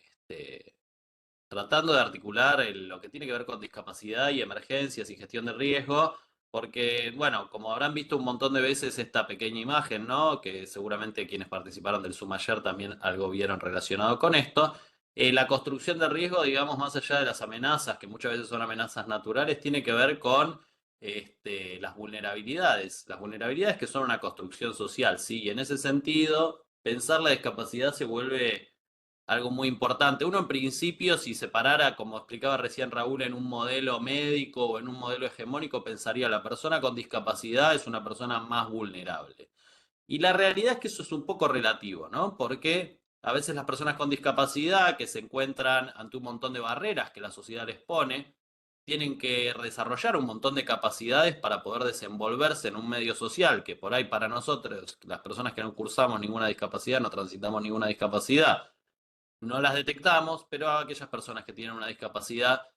tratando de articular lo que tiene que ver con discapacidad y emergencias y gestión de riesgo, porque, bueno, como habrán visto un montón de veces esta pequeña imagen, ¿no? Que seguramente quienes participaron del Zoom ayer también algo vieron relacionado con esto. La construcción de riesgo, digamos, más allá de las amenazas, que muchas veces son amenazas naturales, tiene que ver con las vulnerabilidades. Las vulnerabilidades que son una construcción social, ¿sí? Y en ese sentido, pensar la discapacidad se vuelve algo muy importante. Uno en principio, si se parara, como explicaba recién Raúl, en un modelo médico o en un modelo hegemónico, pensaría la persona con discapacidad es una persona más vulnerable. Y la realidad es que eso es un poco relativo, ¿no? Porque a veces las personas con discapacidad que se encuentran ante un montón de barreras que la sociedad les pone, tienen que desarrollar un montón de capacidades para poder desenvolverse en un medio social, que por ahí para nosotros, las personas que no cursamos ninguna discapacidad, no transitamos ninguna discapacidad, no las detectamos, pero aquellas personas que tienen una discapacidad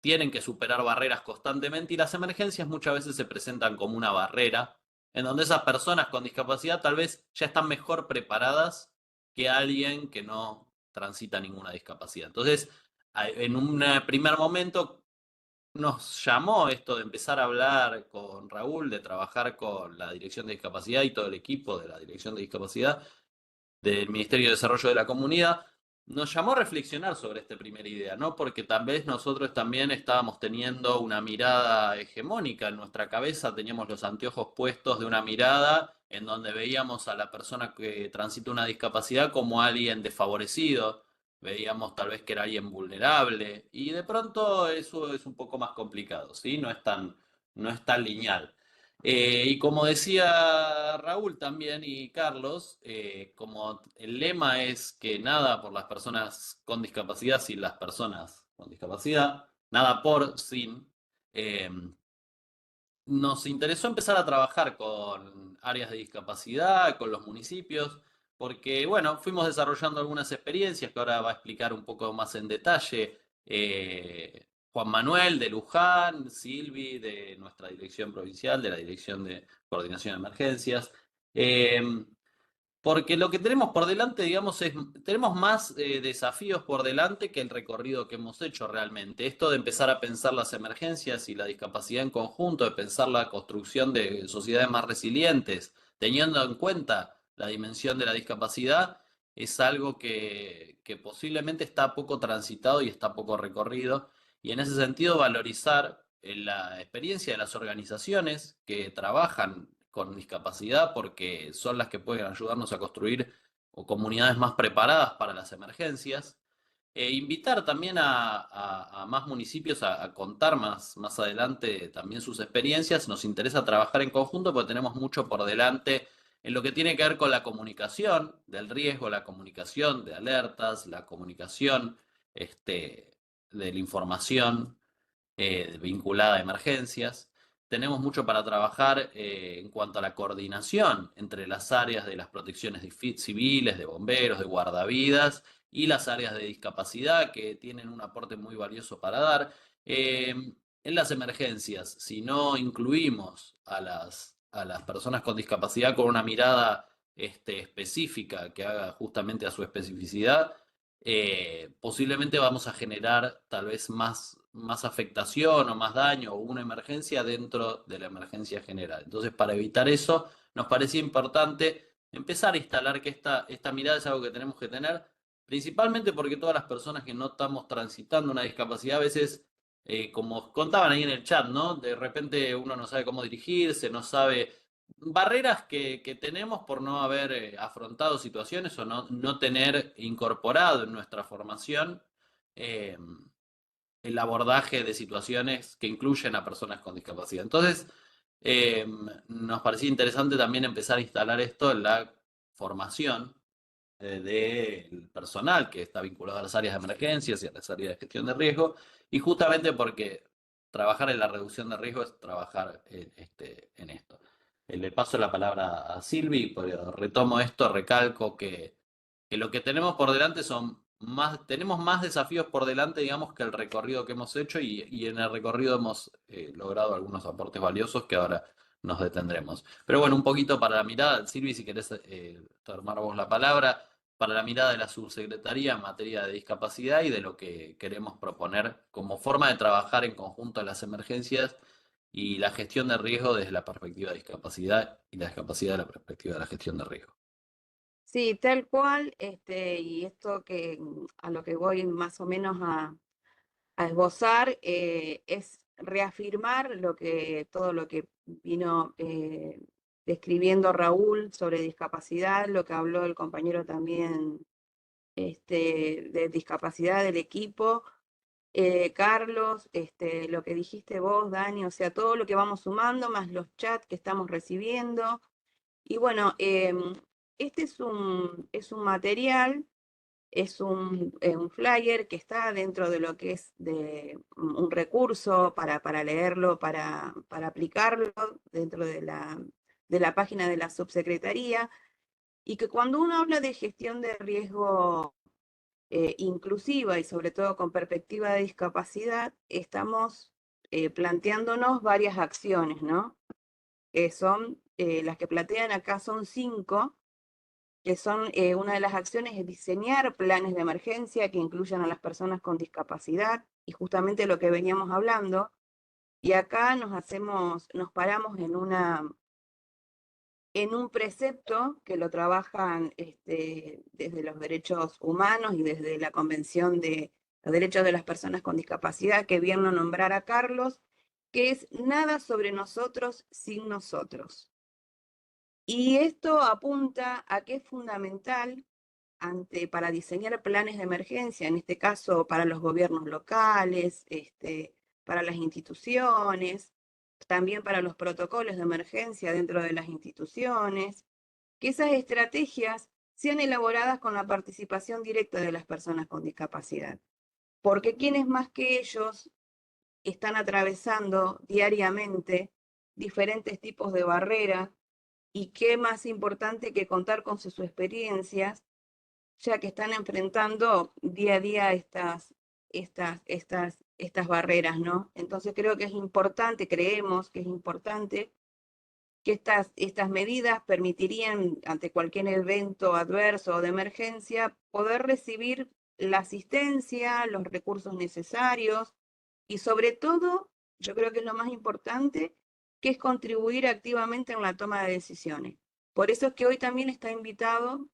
tienen que superar barreras constantemente y las emergencias muchas veces se presentan como una barrera en donde esas personas con discapacidad tal vez ya están mejor preparadas que alguien que no transita ninguna discapacidad. Entonces, en un primer momento nos llamó esto de empezar a hablar con Raúl, de trabajar con la Dirección de Discapacidad y todo el equipo de la Dirección de Discapacidad del Ministerio de Desarrollo de la Comunidad, nos llamó a reflexionar sobre esta primera idea, ¿no? Porque tal vez nosotros también estábamos teniendo una mirada hegemónica en nuestra cabeza, teníamos los anteojos puestos de una mirada en donde veíamos a la persona que transita una discapacidad como alguien desfavorecido, veíamos tal vez que era alguien vulnerable, y de pronto eso es un poco más complicado, ¿sí? No es tan lineal. Y como decía Raúl también y Carlos, como el lema es que nada por las personas con discapacidad sin las personas con discapacidad, nada por sin, eh, nos interesó empezar a trabajar con áreas de discapacidad, con los municipios, porque bueno, fuimos desarrollando algunas experiencias que ahora va a explicar un poco más en detalle Juan Manuel de Luján, Silvi de nuestra dirección provincial, de la Dirección de Coordinación de Emergencias. Porque lo que tenemos por delante, digamos, tenemos más desafíos por delante que el recorrido que hemos hecho realmente. Esto de empezar a pensar las emergencias y la discapacidad en conjunto, de pensar la construcción de sociedades más resilientes, teniendo en cuenta la dimensión de la discapacidad, es algo que posiblemente está poco transitado y está poco recorrido. Y en ese sentido, valorizar la experiencia de las organizaciones que trabajan con discapacidad, porque son las que pueden ayudarnos a construir comunidades más preparadas para las emergencias. Invitar también a más municipios a contar más adelante también sus experiencias. Nos interesa trabajar en conjunto porque tenemos mucho por delante en lo que tiene que ver con la comunicación del riesgo, la comunicación de alertas, la comunicación de la información vinculada a emergencias. Tenemos mucho para trabajar en cuanto a la coordinación entre las áreas de las protecciones civiles, de bomberos, de guardavidas y las áreas de discapacidad que tienen un aporte muy valioso para dar. En las emergencias, si no incluimos a las personas con discapacidad con una mirada específica que haga justamente a su especificidad, posiblemente vamos a generar tal vez más afectación o más daño o una emergencia dentro de la emergencia general. Entonces, para evitar eso, nos parecía importante empezar a instalar que esta mirada es algo que tenemos que tener, principalmente porque todas las personas que no estamos transitando una discapacidad, a veces, como contaban ahí en el chat, ¿no? De repente uno no sabe cómo dirigirse, no sabe barreras que tenemos por no haber afrontado situaciones o no tener incorporado en nuestra formación eh, el abordaje de situaciones que incluyen a personas con discapacidad. Entonces, nos parecía interesante también empezar a instalar esto en la formación del personal que está vinculado a las áreas de emergencias y a las áreas de gestión de riesgo, y justamente porque trabajar en la reducción de riesgo es trabajar en esto. Le paso la palabra a Silvi, retomo esto, recalco que lo que tenemos por delante tenemos más desafíos por delante, digamos, que el recorrido que hemos hecho, y en el recorrido hemos logrado algunos aportes valiosos que ahora nos detendremos. Pero bueno, un poquito para la mirada, Silvi, si querés tomar vos la palabra, para la mirada de la subsecretaría en materia de discapacidad y de lo que queremos proponer como forma de trabajar en conjunto en las emergencias y la gestión de riesgo desde la perspectiva de discapacidad y la discapacidad de la perspectiva de la gestión de riesgo. Sí, tal cual, y esto a lo que voy más o menos a esbozar es reafirmar todo lo que vino describiendo Raúl sobre discapacidad, lo que habló el compañero también de discapacidad del equipo, Carlos, lo que dijiste vos, Dani, o sea, todo lo que vamos sumando, más los chats que estamos recibiendo. Y bueno, este es un material, es un flyer que está dentro de lo que es un recurso para leerlo, para aplicarlo dentro de la página de la subsecretaría, y que cuando uno habla de gestión de riesgo inclusiva y sobre todo con perspectiva de discapacidad, estamos planteándonos varias acciones, ¿no? Que son, las que plantean acá son 5, que son, una de las acciones es diseñar planes de emergencia que incluyan a las personas con discapacidad, y justamente lo que veníamos hablando, y acá nos paramos en un precepto que lo trabajan desde los derechos humanos y desde la Convención de los Derechos de las Personas con Discapacidad, que bien lo nombrara Carlos, que es nada sobre nosotros sin nosotros. Y esto apunta a que es fundamental para diseñar planes de emergencia, en este caso para los gobiernos locales, para las instituciones, también para los protocolos de emergencia dentro de las instituciones, que esas estrategias sean elaboradas con la participación directa de las personas con discapacidad. Porque quienes más que ellos están atravesando diariamente diferentes tipos de barreras, y qué más importante que contar con sus experiencias, ya que están enfrentando día a día estas barreras, ¿no? Entonces creo que es importante, creemos que es importante que estas medidas permitirían, ante cualquier evento adverso o de emergencia, poder recibir la asistencia, los recursos necesarios y sobre todo, yo creo que es lo más importante, que es contribuir activamente en la toma de decisiones. Por eso es que hoy también está invitado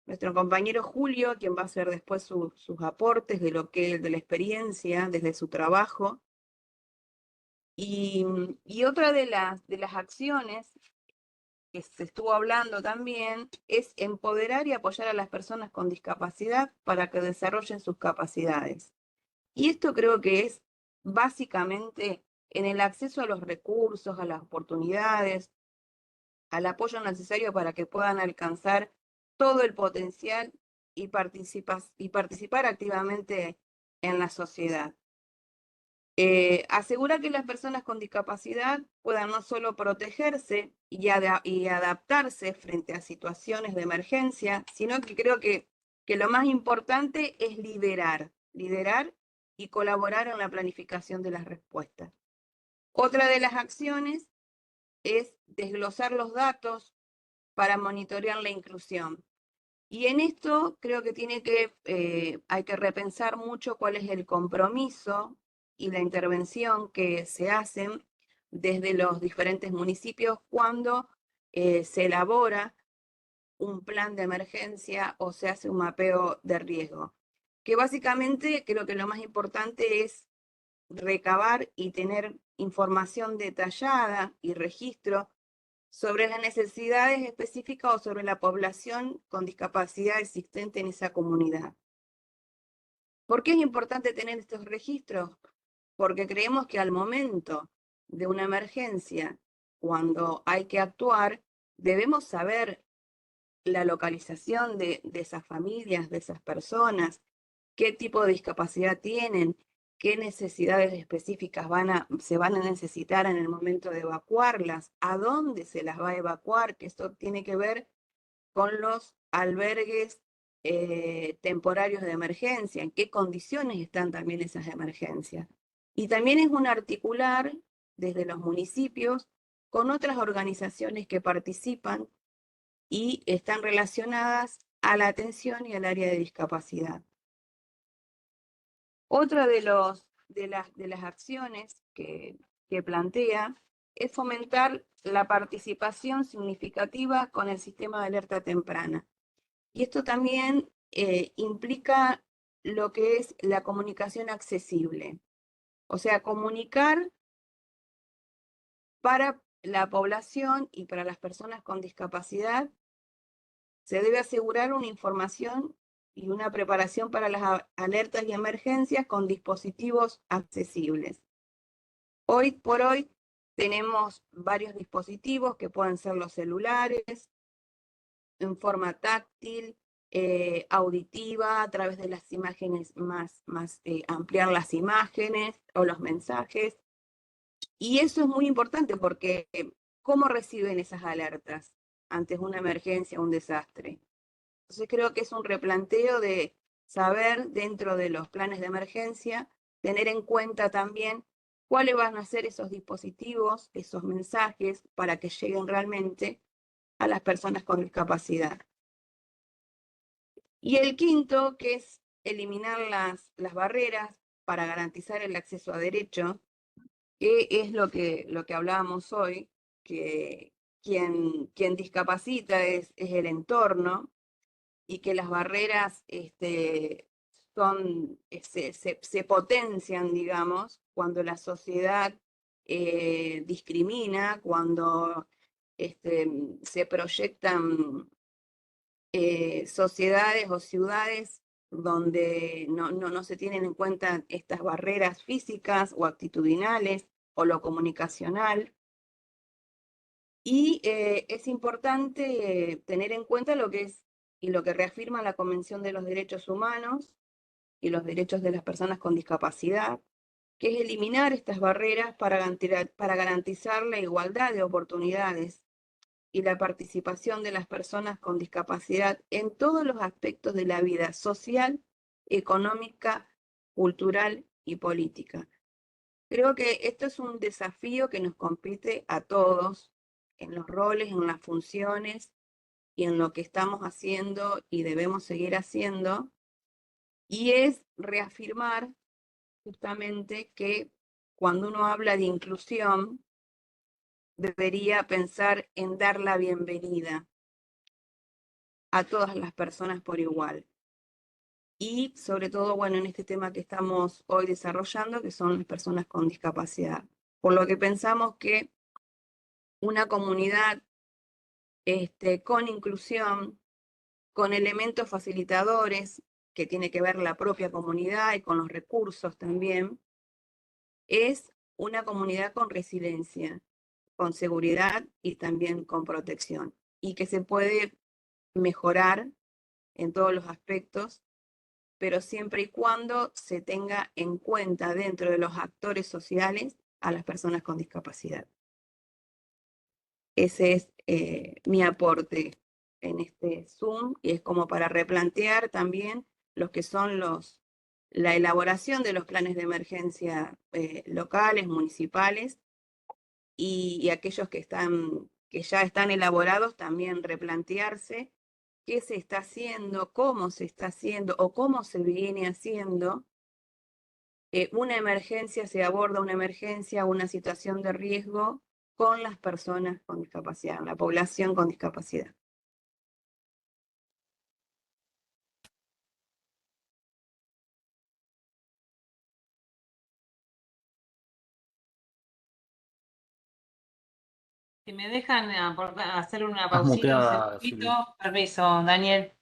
nuestro compañero Julio, quien va a hacer después sus aportes de de la experiencia, desde su trabajo. Y otra de las acciones que se estuvo hablando también es empoderar y apoyar a las personas con discapacidad para que desarrollen sus capacidades. Y esto creo que es básicamente en el acceso a los recursos, a las oportunidades, al apoyo necesario para que puedan alcanzar todo el potencial y participar activamente en la sociedad. Asegura que las personas con discapacidad puedan no solo protegerse y adaptarse frente a situaciones de emergencia, sino que creo que lo más importante es liderar y colaborar en la planificación de las respuestas. Otra de las acciones es desglosar los datos para monitorear la inclusión. Y en esto creo que hay que repensar mucho cuál es el compromiso y la intervención que se hacen desde los diferentes municipios cuando se elabora un plan de emergencia o se hace un mapeo de riesgo. Que básicamente creo que lo más importante es recabar y tener información detallada y registro sobre las necesidades específicas o sobre la población con discapacidad existente en esa comunidad. ¿Por qué es importante tener estos registros? Porque creemos que al momento de una emergencia, cuando hay que actuar, debemos saber la localización de esas familias, de esas personas, qué tipo de discapacidad tienen, qué necesidades específicas se van a necesitar en el momento de evacuarlas, a dónde se las va a evacuar, que esto tiene que ver con los albergues temporarios de emergencia, en qué condiciones están también esas emergencias. Y también es un articular desde los municipios con otras organizaciones que participan y están relacionadas a la atención y al área de discapacidad. Otra de las acciones que plantea es fomentar la participación significativa con el sistema de alerta temprana. Y esto también implica lo que es la comunicación accesible. O sea, comunicar para la población y para las personas con discapacidad se debe asegurar una información y una preparación para las alertas y emergencias con dispositivos accesibles. Hoy por hoy tenemos varios dispositivos que pueden ser los celulares, en forma táctil, auditiva, a través de las imágenes ampliar las imágenes o los mensajes. Y eso es muy importante porque ¿cómo reciben esas alertas ante una emergencia o un desastre? Entonces creo que es un replanteo de saber dentro de los planes de emergencia, tener en cuenta también cuáles van a ser esos dispositivos, esos mensajes, para que lleguen realmente a las personas con discapacidad. Y el quinto, que es eliminar las barreras para garantizar el acceso a derechos, que es lo que hablábamos hoy, que quien discapacita es el entorno, y que las barreras se potencian, digamos, cuando la sociedad discrimina, cuando se proyectan sociedades o ciudades donde no se tienen en cuenta estas barreras físicas o actitudinales o lo comunicacional. Y es importante tener en cuenta lo que es y lo que reafirma la Convención de los Derechos Humanos y los derechos de las personas con discapacidad, que es eliminar estas barreras para garantizar la igualdad de oportunidades y la participación de las personas con discapacidad en todos los aspectos de la vida social, económica, cultural y política. Creo que esto es un desafío que nos compete a todos en los roles, en las funciones y en lo que estamos haciendo y debemos seguir haciendo, y es reafirmar justamente que cuando uno habla de inclusión, debería pensar en dar la bienvenida a todas las personas por igual. Y sobre todo, bueno, en este tema que estamos hoy desarrollando, que son las personas con discapacidad. Por lo que pensamos que una comunidad con inclusión, con elementos facilitadores, que tiene que ver la propia comunidad y con los recursos también, es una comunidad con resiliencia, con seguridad y también con protección, y que se puede mejorar en todos los aspectos, pero siempre y cuando se tenga en cuenta dentro de los actores sociales a las personas con discapacidad. Ese es mi aporte en este Zoom, y es como para replantear también los que son la elaboración de los planes de emergencia locales, municipales, y aquellos que ya están elaborados, también replantearse qué se está haciendo, cómo se está haciendo o cómo se viene haciendo. Una emergencia, se aborda una emergencia, una situación de riesgo con las personas con discapacidad, la población con discapacidad. Si me dejan hacer una Estás pausita, un muteada, segundito. Silvi. Permiso, Daniel. Sí,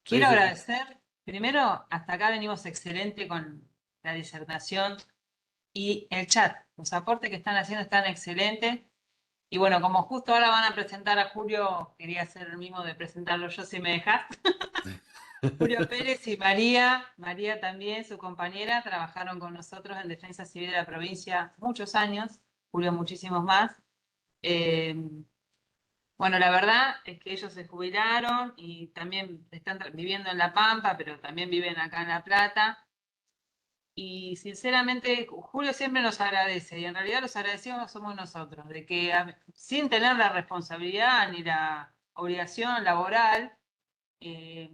Quiero sí. agradecer, primero, hasta acá venimos excelente con la disertación y el chat. Los aportes que están haciendo están excelentes. Y bueno, como justo ahora van a presentar a Julio, quería hacer el mismo de presentarlo yo si me dejas. Julio Pérez y María también, su compañera, trabajaron con nosotros en Defensa Civil de la provincia muchos años, Julio muchísimos más. Bueno, la verdad es que ellos se jubilaron y también están viviendo en La Pampa, pero también viven acá en La Plata. Y sinceramente, Julio siempre nos agradece, y en realidad los agradecidos somos nosotros, de que sin tener la responsabilidad ni la obligación laboral,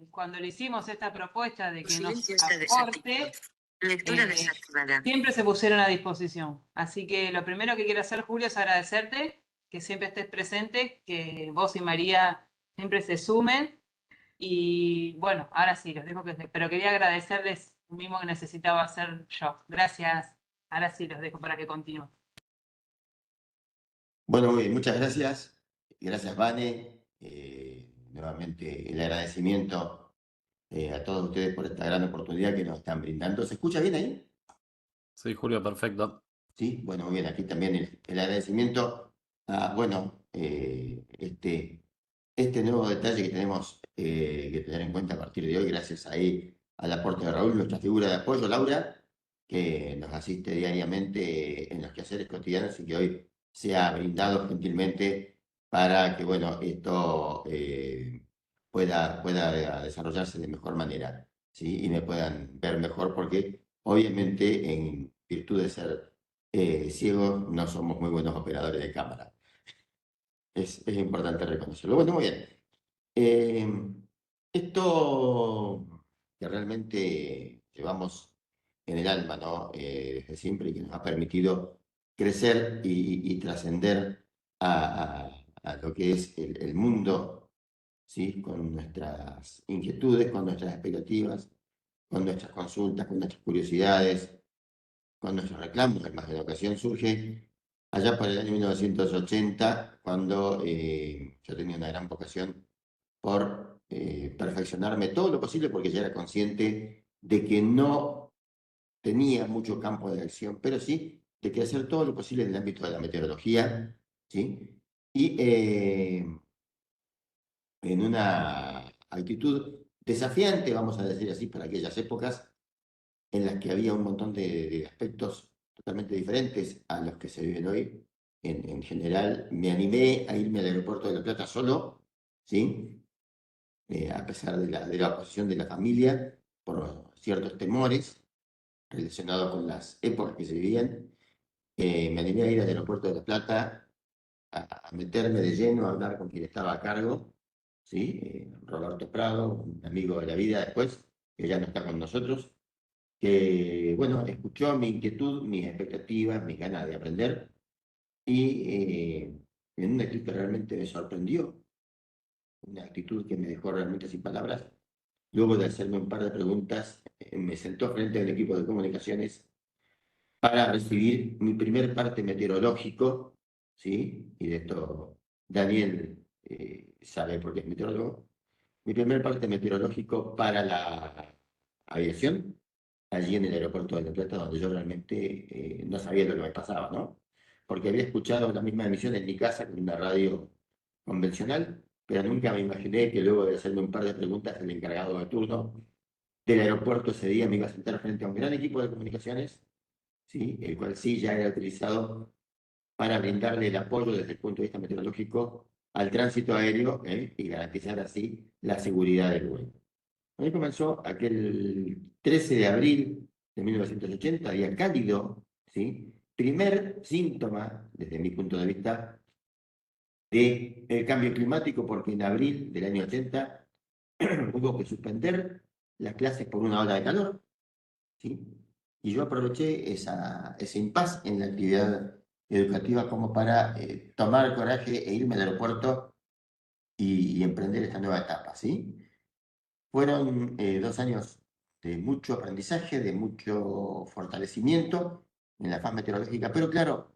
cuando le hicimos esta propuesta de que nos aporte, siempre se pusieron a disposición. Así que lo primero que quiero hacer, Julio, es agradecerte, que siempre estés presente, que vos y María siempre se sumen. Y bueno, ahora sí, los dejo pero quería agradecerles lo mismo que necesitaba hacer yo. Gracias. Ahora sí, los dejo para que continúen. Bueno, muy bien, muchas gracias. Gracias, Vane. Nuevamente el agradecimiento a todos ustedes por esta gran oportunidad que nos están brindando. ¿Se escucha bien ahí? Sí, Julio, perfecto. Sí, bueno, muy bien, aquí también el agradecimiento a, bueno, este nuevo detalle que tenemos que tener en cuenta a partir de hoy, gracias ahí al aporte de Raúl, nuestra figura de apoyo, Laura, que nos asiste diariamente en los quehaceres cotidianos y que hoy se ha brindado gentilmente para que, bueno, esto pueda desarrollarse de mejor manera, ¿sí? Y me puedan ver mejor porque obviamente en virtud de ser ciegos no somos muy buenos operadores de cámara. Es importante reconocerlo. Bueno, muy bien. Esto que realmente llevamos en el alma, ¿no? Desde siempre y que nos ha permitido crecer y trascender a lo que es el mundo, ¿sí? Con nuestras inquietudes, con nuestras expectativas, con nuestras consultas, con nuestras curiosidades, con nuestros reclamos. En más de una ocasión surge allá por el año 1980, cuando yo tenía una gran vocación por perfeccionarme todo lo posible, porque ya era consciente de que no tenía mucho campo de acción, pero sí de que hacer todo lo posible en el ámbito de la meteorología, ¿sí? Y en una actitud desafiante, vamos a decir así, para aquellas épocas, en las que había un montón de aspectos totalmente diferentes a los que se viven hoy. En general, me animé a irme al aeropuerto de La Plata solo, ¿sí? A pesar de la oposición de la familia, por ciertos temores relacionados con las épocas que se vivían. Me animé a ir al aeropuerto de La Plata a meterme de lleno a hablar con quien estaba a cargo, ¿sí? Roberto Prado, un amigo de la vida después, que ya no está con nosotros, que, bueno, escuchó mi inquietud, mis expectativas, mis ganas de aprender, y en una actitud que realmente me sorprendió, una actitud que me dejó realmente sin palabras. Luego de hacerme un par de preguntas, me sentó frente al equipo de comunicaciones para recibir mi primer parte meteorológico, ¿sí? Y de esto Daniel sabe porque es meteorólogo. Mi primer parte meteorológico para la aviación, allí en el aeropuerto de La Plata, donde yo realmente no sabía lo que me pasaba, ¿no? Porque había escuchado la misma emisión en mi casa con una radio convencional, pero nunca me imaginé que luego de hacerme un par de preguntas, el encargado de turno del aeropuerto ese día me iba a sentar frente a un gran equipo de comunicaciones, ¿sí? El cual sí ya era utilizado para brindarle el apoyo desde el punto de vista meteorológico al tránsito aéreo, y garantizar así la seguridad del vuelo. Ahí comenzó aquel 13 de abril de 1980, día cálido, ¿sí? Primer síntoma, desde mi punto de vista, del cambio climático, porque en abril del año 80 hubo que suspender las clases por una ola de calor, ¿sí? Y yo aproveché ese impasse en la actividad educativa como para tomar coraje e irme al aeropuerto y emprender esta nueva etapa, ¿sí? Fueron 2 años de mucho aprendizaje, de mucho fortalecimiento en la faz meteorológica, pero claro,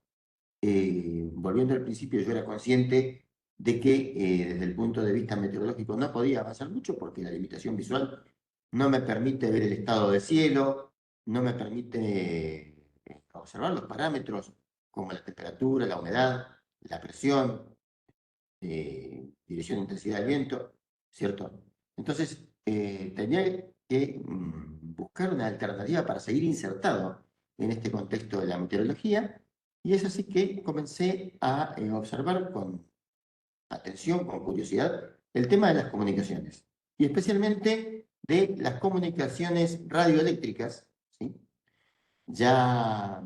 volviendo al principio, yo era consciente de que desde el punto de vista meteorológico no podía avanzar mucho porque la limitación visual no me permite ver el estado del cielo, no me permite observar los parámetros como la temperatura, la humedad, la presión, dirección e intensidad del viento, ¿cierto? Entonces, tenía que buscar una alternativa para seguir insertado en este contexto de la meteorología, y es así que comencé a observar con atención, con curiosidad, el tema de las comunicaciones, y especialmente de las comunicaciones radioeléctricas, ¿sí? Ya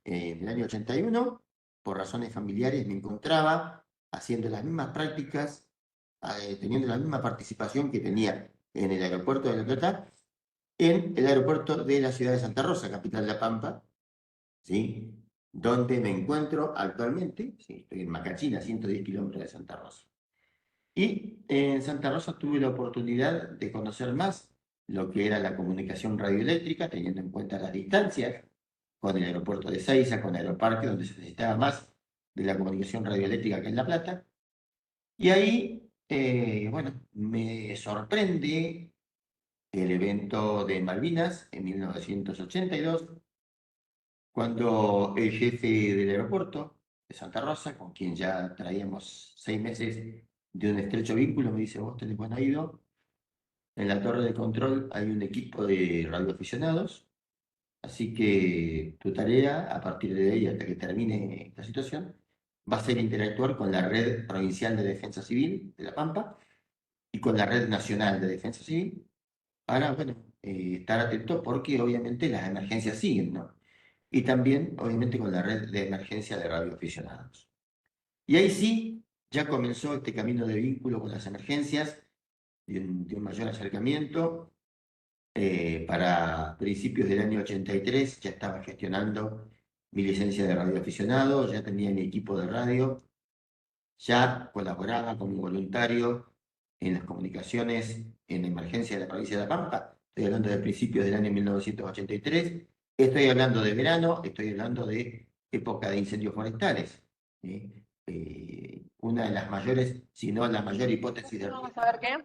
en el año 81, por razones familiares, me encontraba haciendo las mismas prácticas, teniendo la misma participación que tenía en el aeropuerto de La Plata, en el aeropuerto de la ciudad de Santa Rosa, capital de La Pampa, ¿sí? Donde me encuentro actualmente, ¿sí? Estoy en Macachina, 110 kilómetros de Santa Rosa. Y en Santa Rosa tuve la oportunidad de conocer más lo que era la comunicación radioeléctrica, teniendo en cuenta las distancias con el aeropuerto de Ezeiza, con Aeroparque, donde se necesitaba más de la comunicación radioeléctrica que en La Plata. Y ahí, bueno, me sorprende el evento de Malvinas en 1982, cuando el jefe del aeropuerto de Santa Rosa, con quien ya traíamos 6 meses de un estrecho vínculo, me dice: vos tenés buen oído, en la torre de control hay un equipo de radioaficionados, así que tu tarea, a partir de ahí hasta que termine esta situación, va a ser interactuar con la Red Provincial de Defensa Civil de La Pampa y con la Red Nacional de Defensa Civil para, bueno, estar atentos porque obviamente las emergencias siguen, ¿no? Y también, obviamente, con la red de emergencia de radioaficionados. Y ahí sí, ya comenzó este camino de vínculo con las emergencias, de un mayor acercamiento. Para principios del año 83 ya estaba gestionando mi licencia de radioaficionado, ya tenía mi equipo de radio, ya colaboraba como voluntario en las comunicaciones en emergencia de la provincia de La Pampa. Estoy hablando de principios del año 1983. Estoy hablando de verano, estoy hablando de época de incendios forestales. Una de las mayores, si no la mayor hipótesis de... Vamos a ver qué.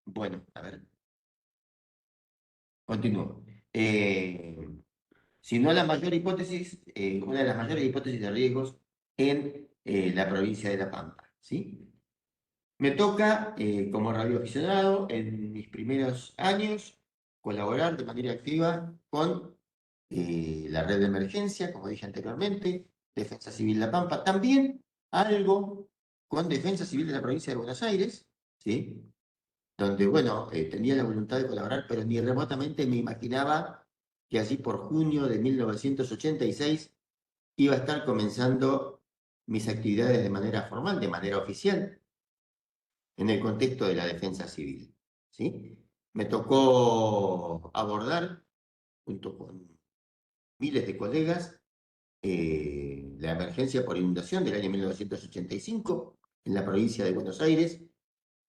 Bueno, a ver. Continúo. Si no la mayor hipótesis, una de las mayores hipótesis de riesgos en la provincia de La Pampa, ¿sí? Me toca, como radioaficionado, en mis primeros años, colaborar de manera activa con la red de emergencia, como dije anteriormente, Defensa Civil La Pampa, también algo con Defensa Civil de la provincia de Buenos Aires, ¿sí? Donde, bueno, tenía la voluntad de colaborar, pero ni remotamente me imaginaba que así por junio de 1986 iba a estar comenzando mis actividades de manera formal, de manera oficial, en el contexto de la defensa civil, ¿sí? Me tocó abordar, junto con miles de colegas, la emergencia por inundación del año 1985 en la provincia de Buenos Aires,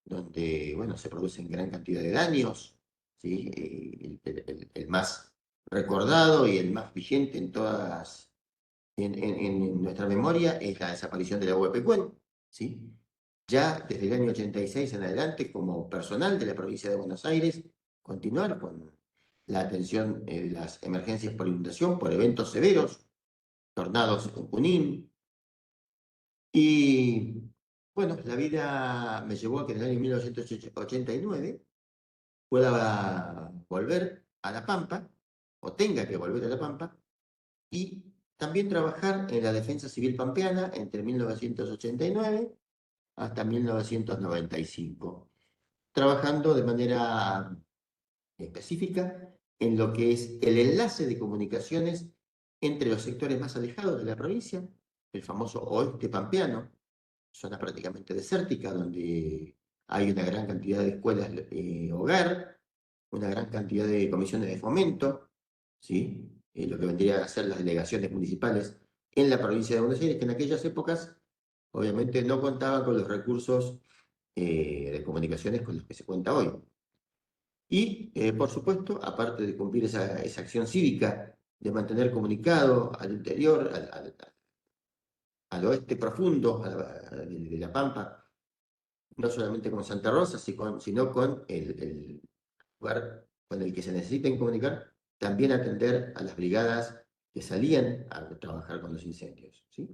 donde, bueno, se producen gran cantidad de daños, ¿sí? El más recordado y el más vigente en todas, en nuestra memoria es la desaparición de la UEP Pecuén, ¿sí? Ya desde el año 86 en adelante, como personal de la provincia de Buenos Aires, continuar con la atención de las emergencias por inundación, por eventos severos, tornados en Junín. Y bueno, la vida me llevó a que en el año 1989 pueda volver a La Pampa, o tenga que volver a La Pampa, y también trabajar en la defensa civil pampeana entre 1989 hasta 1995, trabajando de manera específica en lo que es el enlace de comunicaciones entre los sectores más alejados de la provincia, el famoso oeste pampeano, zona prácticamente desértica, donde hay una gran cantidad de escuelas hogar, una gran cantidad de comisiones de fomento, ¿sí? Lo que vendría a ser las delegaciones municipales en la provincia de Buenos Aires, que en aquellas épocas obviamente no contaban con los recursos de comunicaciones con los que se cuenta hoy. Y, por supuesto, aparte de cumplir esa acción cívica, de mantener comunicado al interior, al oeste profundo de La Pampa, no solamente con Santa Rosa, sino con el lugar con el que se necesiten comunicar, también atender a las brigadas que salían a trabajar con los incendios, ¿sí?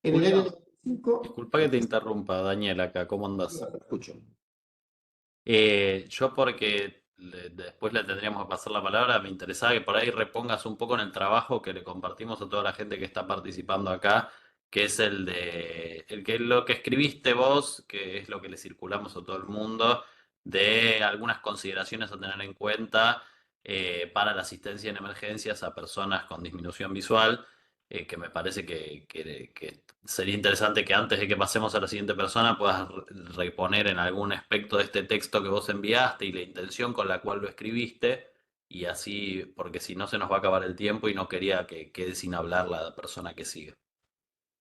En el año 2005, Disculpa que te interrumpa, Daniel, acá, ¿cómo andás? escucho. Yo porque después le tendríamos que pasar la palabra, me interesaba que por ahí repongas un poco en el trabajo que le compartimos a toda la gente que está participando acá, que es lo que escribiste vos, que es lo que le circulamos a todo el mundo, de algunas consideraciones a tener en cuenta para la asistencia en emergencias a personas con disminución visual, que me parece que sería interesante que antes de que pasemos a la siguiente persona puedas reponer en algún aspecto de este texto que vos enviaste y la intención con la cual lo escribiste, y así, porque si no se nos va a acabar el tiempo y no quería que quede sin hablar la persona que sigue.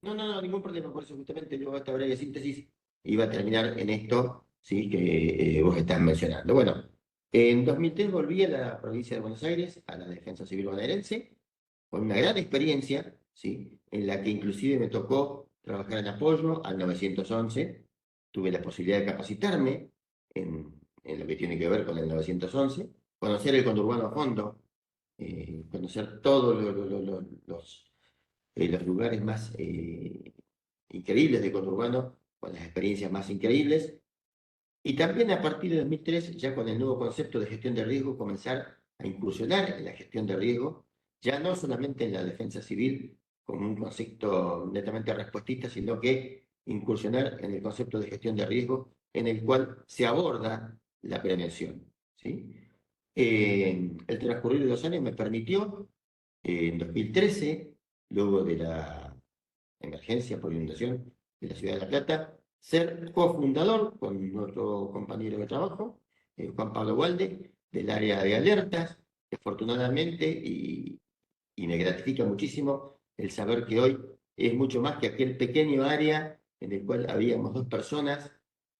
No, ningún problema, por eso justamente yo esta breve síntesis iba a terminar en esto, ¿sí? Que vos estás mencionando. Bueno, en 2003 volví a la provincia de Buenos Aires, a la Defensa Civil Bonaerense, con una gran experiencia, ¿sí? En la que inclusive me tocó trabajar en apoyo al 911, tuve la posibilidad de capacitarme en lo que tiene que ver con el 911, conocer el conurbano a fondo, conocer todos los lugares más increíbles de conurbano, con las experiencias más increíbles. Y también a partir de 2003, ya con el nuevo concepto de gestión de riesgo, comenzar a incursionar en la gestión de riesgo, ya no solamente en la defensa civil como un concepto netamente respuestista, sino que incursionar en el concepto de gestión de riesgo en el cual se aborda la prevención, ¿sí? El transcurrir de los años me permitió, en 2013, luego de la emergencia por inundación de la ciudad de La Plata, ser cofundador con nuestro compañero de trabajo, Juan Pablo Walde, del área de alertas, que afortunadamente, y me gratifica muchísimo el saber que hoy es mucho más que aquel pequeño área en el cual habíamos dos personas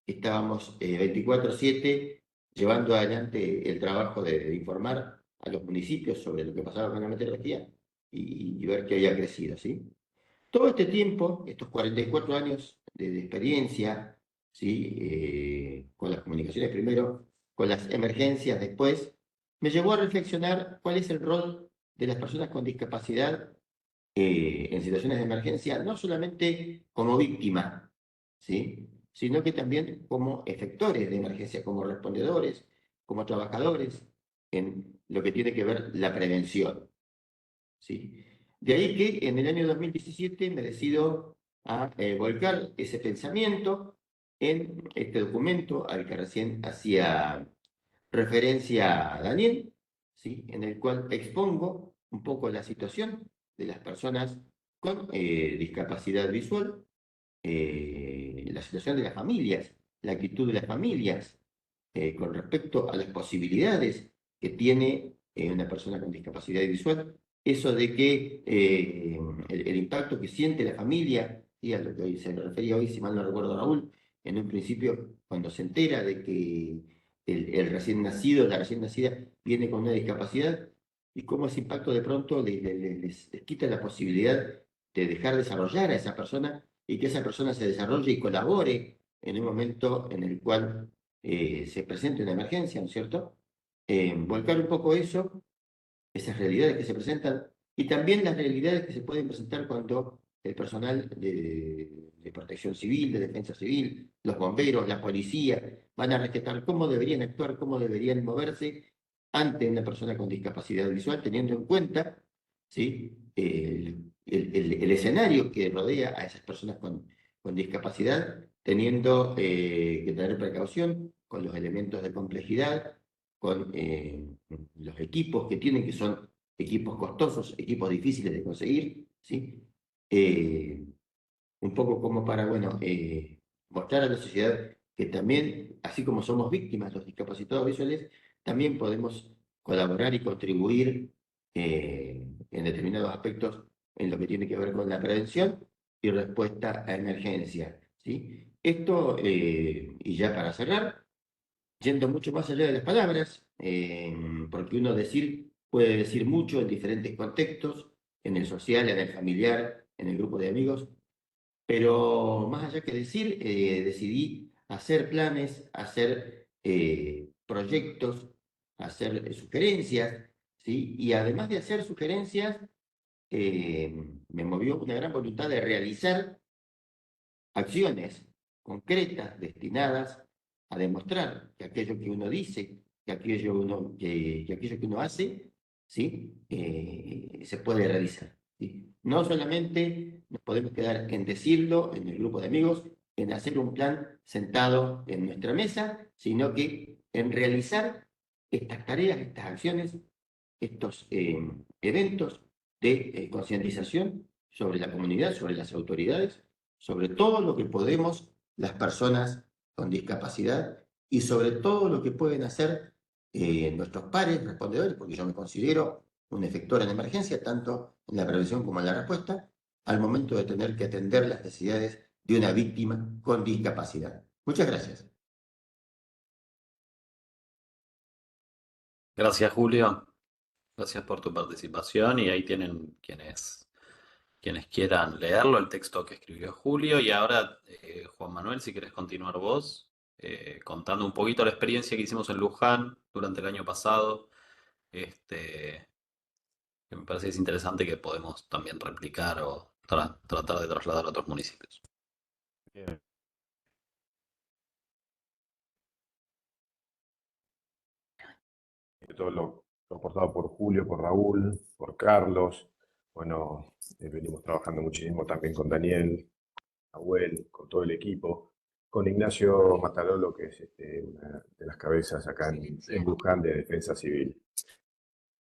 que estábamos 24/7 llevando adelante el trabajo de informar a los municipios sobre lo que pasaba con la meteorología y ver que había crecido, ¿sí? Todo este tiempo, estos 44 años de experiencia, ¿sí? Con las comunicaciones primero, con las emergencias después, me llevó a reflexionar cuál es el rol de las personas con discapacidad en situaciones de emergencia, no solamente como víctima, ¿sí? Sino que también como efectores de emergencia, como respondedores, como trabajadores en lo que tiene que ver la prevención, ¿sí? De ahí que en el año 2017 me decido a volcar ese pensamiento en este documento al que recién hacía referencia a Daniel, ¿sí? En el cual expongo un poco la situación de las personas con discapacidad visual, la situación de las familias, la actitud de las familias con respecto a las posibilidades que tiene una persona con discapacidad visual, eso de que el impacto que siente la familia, y a lo que se refería hoy, si mal no recuerdo Raúl, en un principio cuando se entera de que el recién nacido, la recién nacida, viene con una discapacidad, y cómo ese impacto de pronto les quita la posibilidad de dejar desarrollar a esa persona y que esa persona se desarrolle y colabore en un momento en el cual se presente una emergencia, ¿no es cierto? Volcar un poco eso, esas realidades que se presentan, y también las realidades que se pueden presentar cuando el personal de protección civil, de defensa civil, los bomberos, la policía, van a rescatar cómo deberían actuar, cómo deberían moverse ante una persona con discapacidad visual, teniendo en cuenta, ¿sí? El escenario que rodea a esas personas con discapacidad, teniendo que tener precaución con los elementos de complejidad, con los equipos que tienen, que son equipos costosos, equipos difíciles de conseguir, ¿sí? Un poco como para, bueno, mostrar a la sociedad que también, así como somos víctimas los discapacitados visuales, también podemos colaborar y contribuir en determinados aspectos en lo que tiene que ver con la prevención y respuesta a emergencia, ¿sí? Esto, y ya para cerrar, yendo mucho más allá de las palabras, porque uno puede decir mucho en diferentes contextos, en el social, en el familiar, en el grupo de amigos, pero más allá que decir, decidí hacer planes, hacer proyectos, hacer sugerencias, ¿sí? Y además de hacer sugerencias, me movió una gran voluntad de realizar acciones concretas destinadas a demostrar que aquello que uno dice, que aquello que uno hace, ¿sí? Se puede realizar, ¿sí? No solamente nos podemos quedar en decirlo en el grupo de amigos, en hacer un plan sentado en nuestra mesa, sino que en realizar estas tareas, estas acciones, estos eventos de concientización sobre la comunidad, sobre las autoridades, sobre todo lo que podemos las personas con discapacidad y sobre todo lo que pueden hacer nuestros pares respondedores, porque yo me considero un efector en emergencia, tanto en la prevención como en la respuesta, al momento de tener que atender las necesidades de una víctima con discapacidad. Muchas gracias. Gracias, Julio. Gracias por tu participación y ahí tienen quienes quieran leerlo, el texto que escribió Julio. Y ahora, Juan Manuel, si querés continuar vos, contando un poquito la experiencia que hicimos en Luján durante el año pasado, que me parece que es interesante que podemos también replicar o tratar de trasladar a otros municipios. Bien. Todo lo aportado por Julio, por Raúl, por Carlos. Bueno, venimos trabajando muchísimo también con Daniel, Nahuel, con todo el equipo, con Ignacio Matalolo, que es una de las cabezas acá en Luján de Defensa Civil.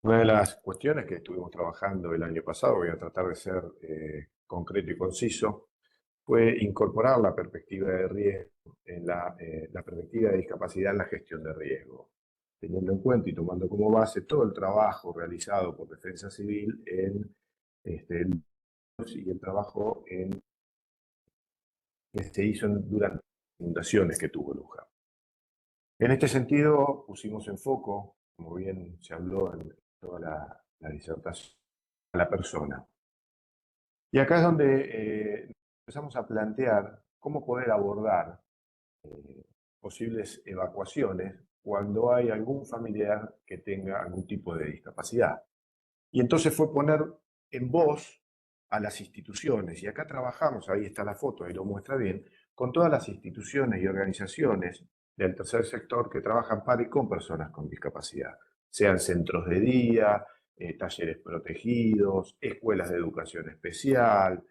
Una de las cuestiones que estuvimos trabajando el año pasado, voy a tratar de ser concreto y conciso, fue incorporar la perspectiva de riesgo, en la perspectiva de discapacidad en la gestión de riesgo, teniendo en cuenta y tomando como base todo el trabajo realizado por Defensa Civil y el trabajo que se hizo durante las inundaciones que tuvo Luján. En este sentido, pusimos en foco, como bien se habló en toda la disertación, a la persona. Y acá es donde empezamos a plantear cómo poder abordar posibles evacuaciones cuando hay algún familiar que tenga algún tipo de discapacidad. Y entonces fue poner en voz a las instituciones, y acá trabajamos, ahí está la foto, ahí lo muestra bien, con todas las instituciones y organizaciones del tercer sector que trabajan para y con personas con discapacidad, sean centros de día, talleres protegidos, escuelas de educación especial,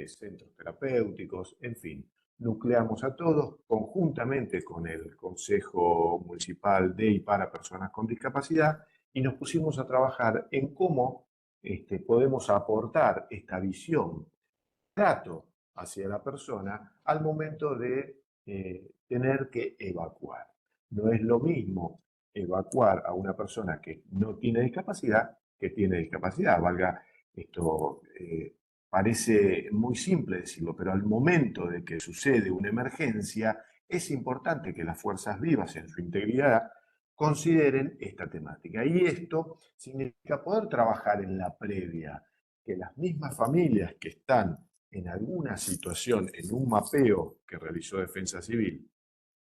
centros terapéuticos, en fin. Nucleamos a todos conjuntamente con el Consejo Municipal de y para Personas con Discapacidad y nos pusimos a trabajar en cómo podemos aportar esta visión, trato hacia la persona al momento de tener que evacuar. No es lo mismo evacuar a una persona que no tiene discapacidad que tiene discapacidad. Valga esto, parece muy simple decirlo, pero al momento de que sucede una emergencia, es importante que las fuerzas vivas en su integridad consideren esta temática. Y esto significa poder trabajar en la previa, que las mismas familias que están en alguna situación, en un mapeo que realizó Defensa Civil,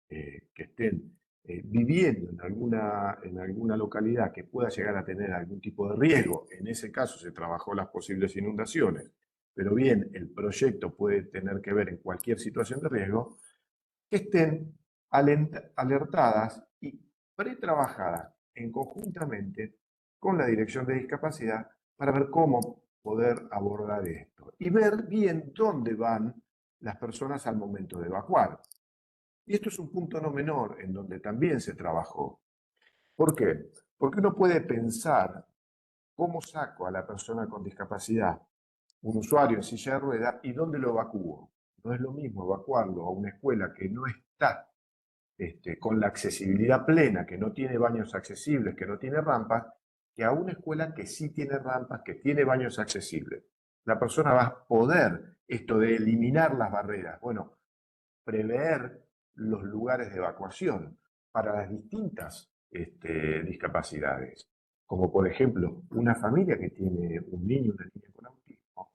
que estén viviendo en alguna localidad que pueda llegar a tener algún tipo de riesgo, en ese caso se trabajó las posibles inundaciones, pero bien, el proyecto puede tener que ver en cualquier situación de riesgo, que estén alertadas y pretrabajadas conjuntamente con la Dirección de Discapacidad para ver cómo poder abordar esto y ver bien dónde van las personas al momento de evacuar. Y esto es un punto no menor en donde también se trabajó. ¿Por qué? Porque uno puede pensar cómo saco a la persona con discapacidad, un usuario en silla de ruedas, y dónde lo evacúo. No es lo mismo evacuarlo a una escuela que no está con la accesibilidad plena, que no tiene baños accesibles, que no tiene rampas, que a una escuela que sí tiene rampas, que tiene baños accesibles. La persona va a poder, esto de eliminar las barreras, bueno, prever los lugares de evacuación para las distintas discapacidades. Como por ejemplo, una familia que tiene un niño o una niña con autismo,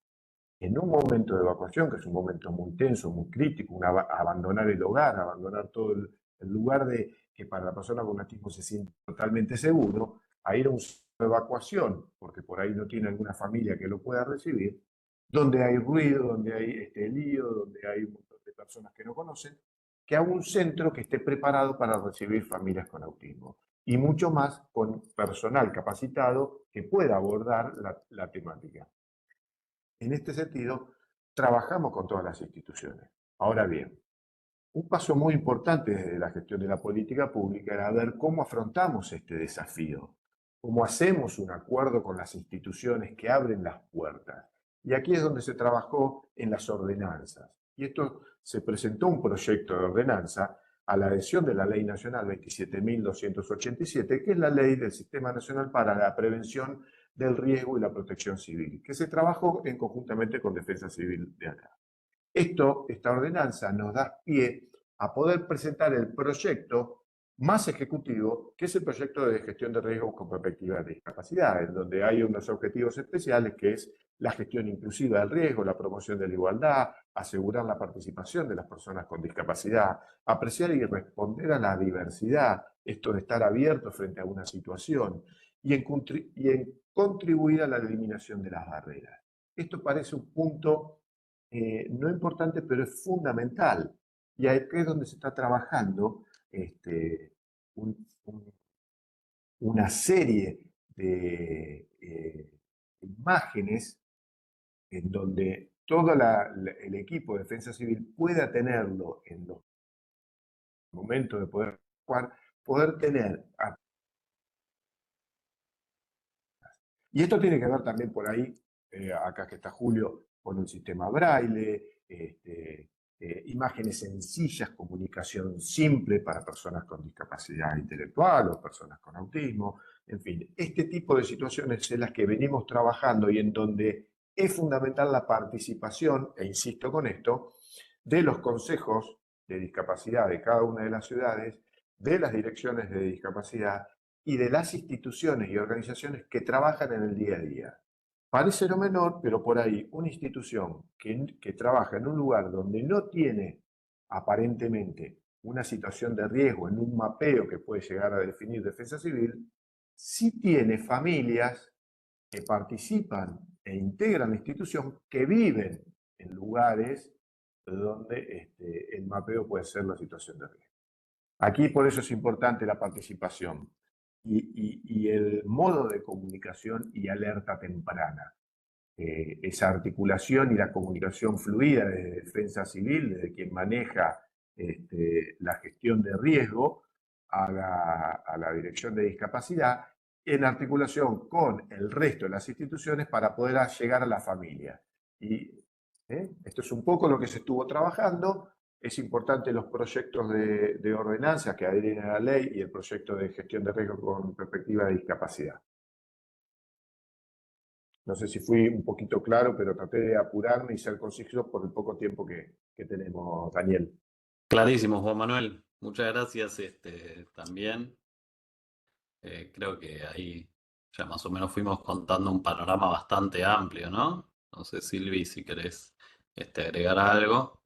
en un momento de evacuación, que es un momento muy tenso, muy crítico, abandonar el hogar, abandonar todo el lugar de que para la persona con autismo se siente totalmente seguro, a ir a un centro de evacuación, porque por ahí no tiene alguna familia que lo pueda recibir, donde hay ruido, donde hay lío, donde hay un montón de personas que no conocen, que a un centro que esté preparado para recibir familias con autismo. Y mucho más con personal capacitado que pueda abordar la temática. En este sentido, trabajamos con todas las instituciones. Ahora bien, un paso muy importante desde la gestión de la política pública era ver cómo afrontamos este desafío, cómo hacemos un acuerdo con las instituciones que abren las puertas. Y aquí es donde se trabajó en las ordenanzas. Y esto se presentó un proyecto de ordenanza a la adhesión de la Ley Nacional 27.287, que es la ley del Sistema Nacional para la Prevención del Riesgo y la Protección Civil, que se trabajó conjuntamente con Defensa Civil de acá. Esta ordenanza nos da pie a poder presentar el proyecto más ejecutivo, que es el proyecto de gestión de riesgos con perspectiva de discapacidad, en donde hay unos objetivos especiales, que es la gestión inclusiva del riesgo, la promoción de la igualdad, asegurar la participación de las personas con discapacidad, apreciar y responder a la diversidad, esto de estar abierto frente a una situación, y en contribuir a la eliminación de las barreras. Esto parece un punto no importante, pero es fundamental. Y aquí es donde se está trabajando una serie de imágenes en donde todo el equipo de Defensa Civil pueda tenerlo en los momentos de poder jugar, poder tener. Y esto tiene que ver también por ahí, acá que está Julio, con un sistema braille, imágenes sencillas, comunicación simple para personas con discapacidad intelectual o personas con autismo, en fin, este tipo de situaciones en las que venimos trabajando y en donde es fundamental la participación, e insisto con esto, de los consejos de discapacidad de cada una de las ciudades, de las direcciones de discapacidad y de las instituciones y organizaciones que trabajan en el día a día. Parece lo menor, pero por ahí una institución que trabaja en un lugar donde no tiene aparentemente una situación de riesgo en un mapeo que puede llegar a definir Defensa Civil, sí tiene familias que participan e integran la institución que viven en lugares donde el mapeo puede ser la situación de riesgo. Aquí por eso es importante la participación y el modo de comunicación y alerta temprana. Esa articulación y la comunicación fluida de Defensa Civil, desde quien maneja la gestión de riesgo a la Dirección de Discapacidad, en articulación con el resto de las instituciones para poder llegar a la familia. Y esto es un poco lo que se estuvo trabajando. Es importante los proyectos de ordenanza que adhieren a la ley y el proyecto de gestión de riesgo con perspectiva de discapacidad. No sé si fui un poquito claro, pero traté de apurarme y ser conciso por el poco tiempo que tenemos, Daniel. Clarísimo, Juan Manuel. Muchas gracias también. Creo que ahí ya más o menos fuimos contando un panorama bastante amplio, ¿no? No sé, Silvi, si querés agregar algo.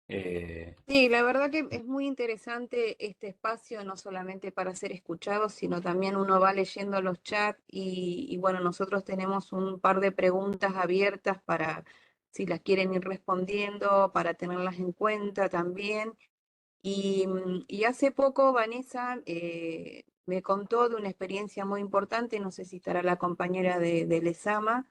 Sí, la verdad que es muy interesante este espacio, no solamente para ser escuchado, sino también uno va leyendo los chats y bueno, nosotros tenemos un par de preguntas abiertas para si las quieren ir respondiendo, para tenerlas en cuenta también. Y hace poco Vanessa me contó de una experiencia muy importante, no sé si estará la compañera de Lesama,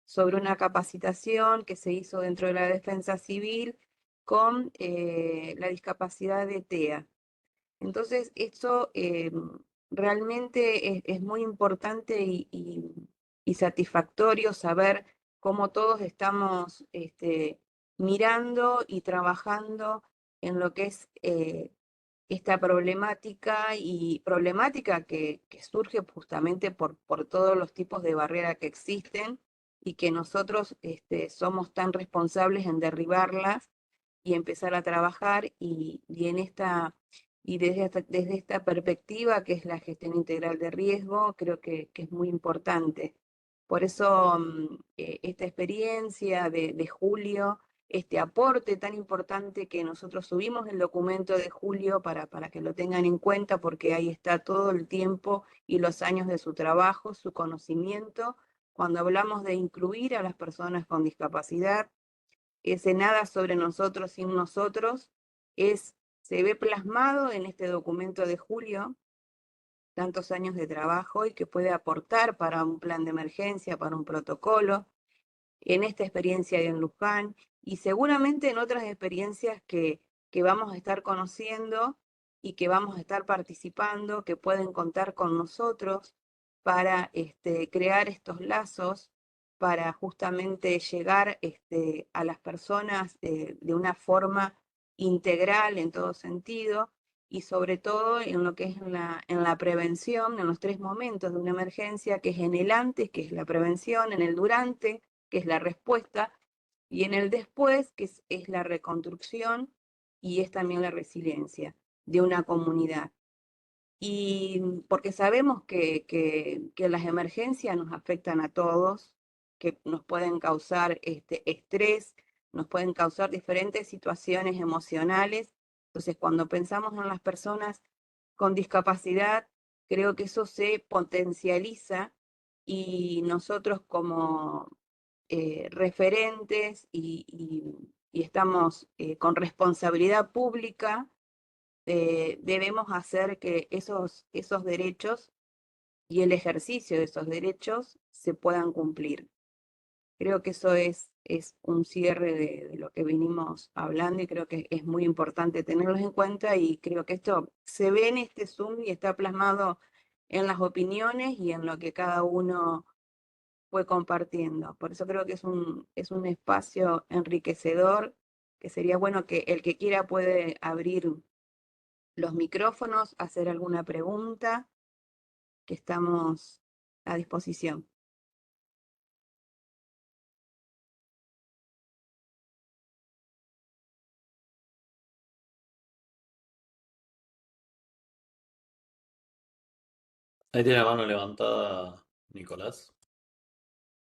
sobre una capacitación que se hizo dentro de la Defensa Civil con la discapacidad de TEA. Entonces, esto realmente es muy importante y satisfactorio saber cómo todos estamos mirando y trabajando en lo que es esta problemática y problemática que surge justamente por todos los tipos de barreras que existen y que nosotros somos tan responsables en derribarlas y empezar a trabajar y en esta y desde esta perspectiva que es la gestión integral de riesgo, creo que es muy importante. Por eso esta experiencia de Julio, este aporte tan importante que nosotros subimos el documento de Julio para que lo tengan en cuenta, porque ahí está todo el tiempo y los años de su trabajo, su conocimiento. Cuando hablamos de incluir a las personas con discapacidad, ese nada sobre nosotros sin nosotros, se ve plasmado en este documento de Julio, tantos años de trabajo y que puede aportar para un plan de emergencia, para un protocolo, en esta experiencia de Luján y seguramente en otras experiencias que vamos a estar conociendo y que vamos a estar participando, que pueden contar con nosotros para crear estos lazos, para justamente llegar a las personas de una forma integral en todo sentido y sobre todo en lo que es en la prevención, en los 3 momentos de una emergencia, que es en el antes, que es la prevención, en el durante, que es la respuesta, y en el después, que es la reconstrucción y es también la resiliencia de una comunidad. Y porque sabemos que las emergencias nos afectan a todos, que nos pueden causar estrés, nos pueden causar diferentes situaciones emocionales. Entonces, cuando pensamos en las personas con discapacidad, creo que eso se potencializa y nosotros como referentes y estamos con responsabilidad pública, debemos hacer que esos derechos y el ejercicio de esos derechos se puedan cumplir. Creo que eso es un cierre de lo que venimos hablando y creo que es muy importante tenerlos en cuenta y creo que esto se ve en este Zoom y está plasmado en las opiniones y en lo que cada uno fue compartiendo. Por eso creo que es un espacio enriquecedor, que sería bueno que el que quiera puede abrir los micrófonos, hacer alguna pregunta, que estamos a disposición. Ahí tiene la mano levantada Nicolás.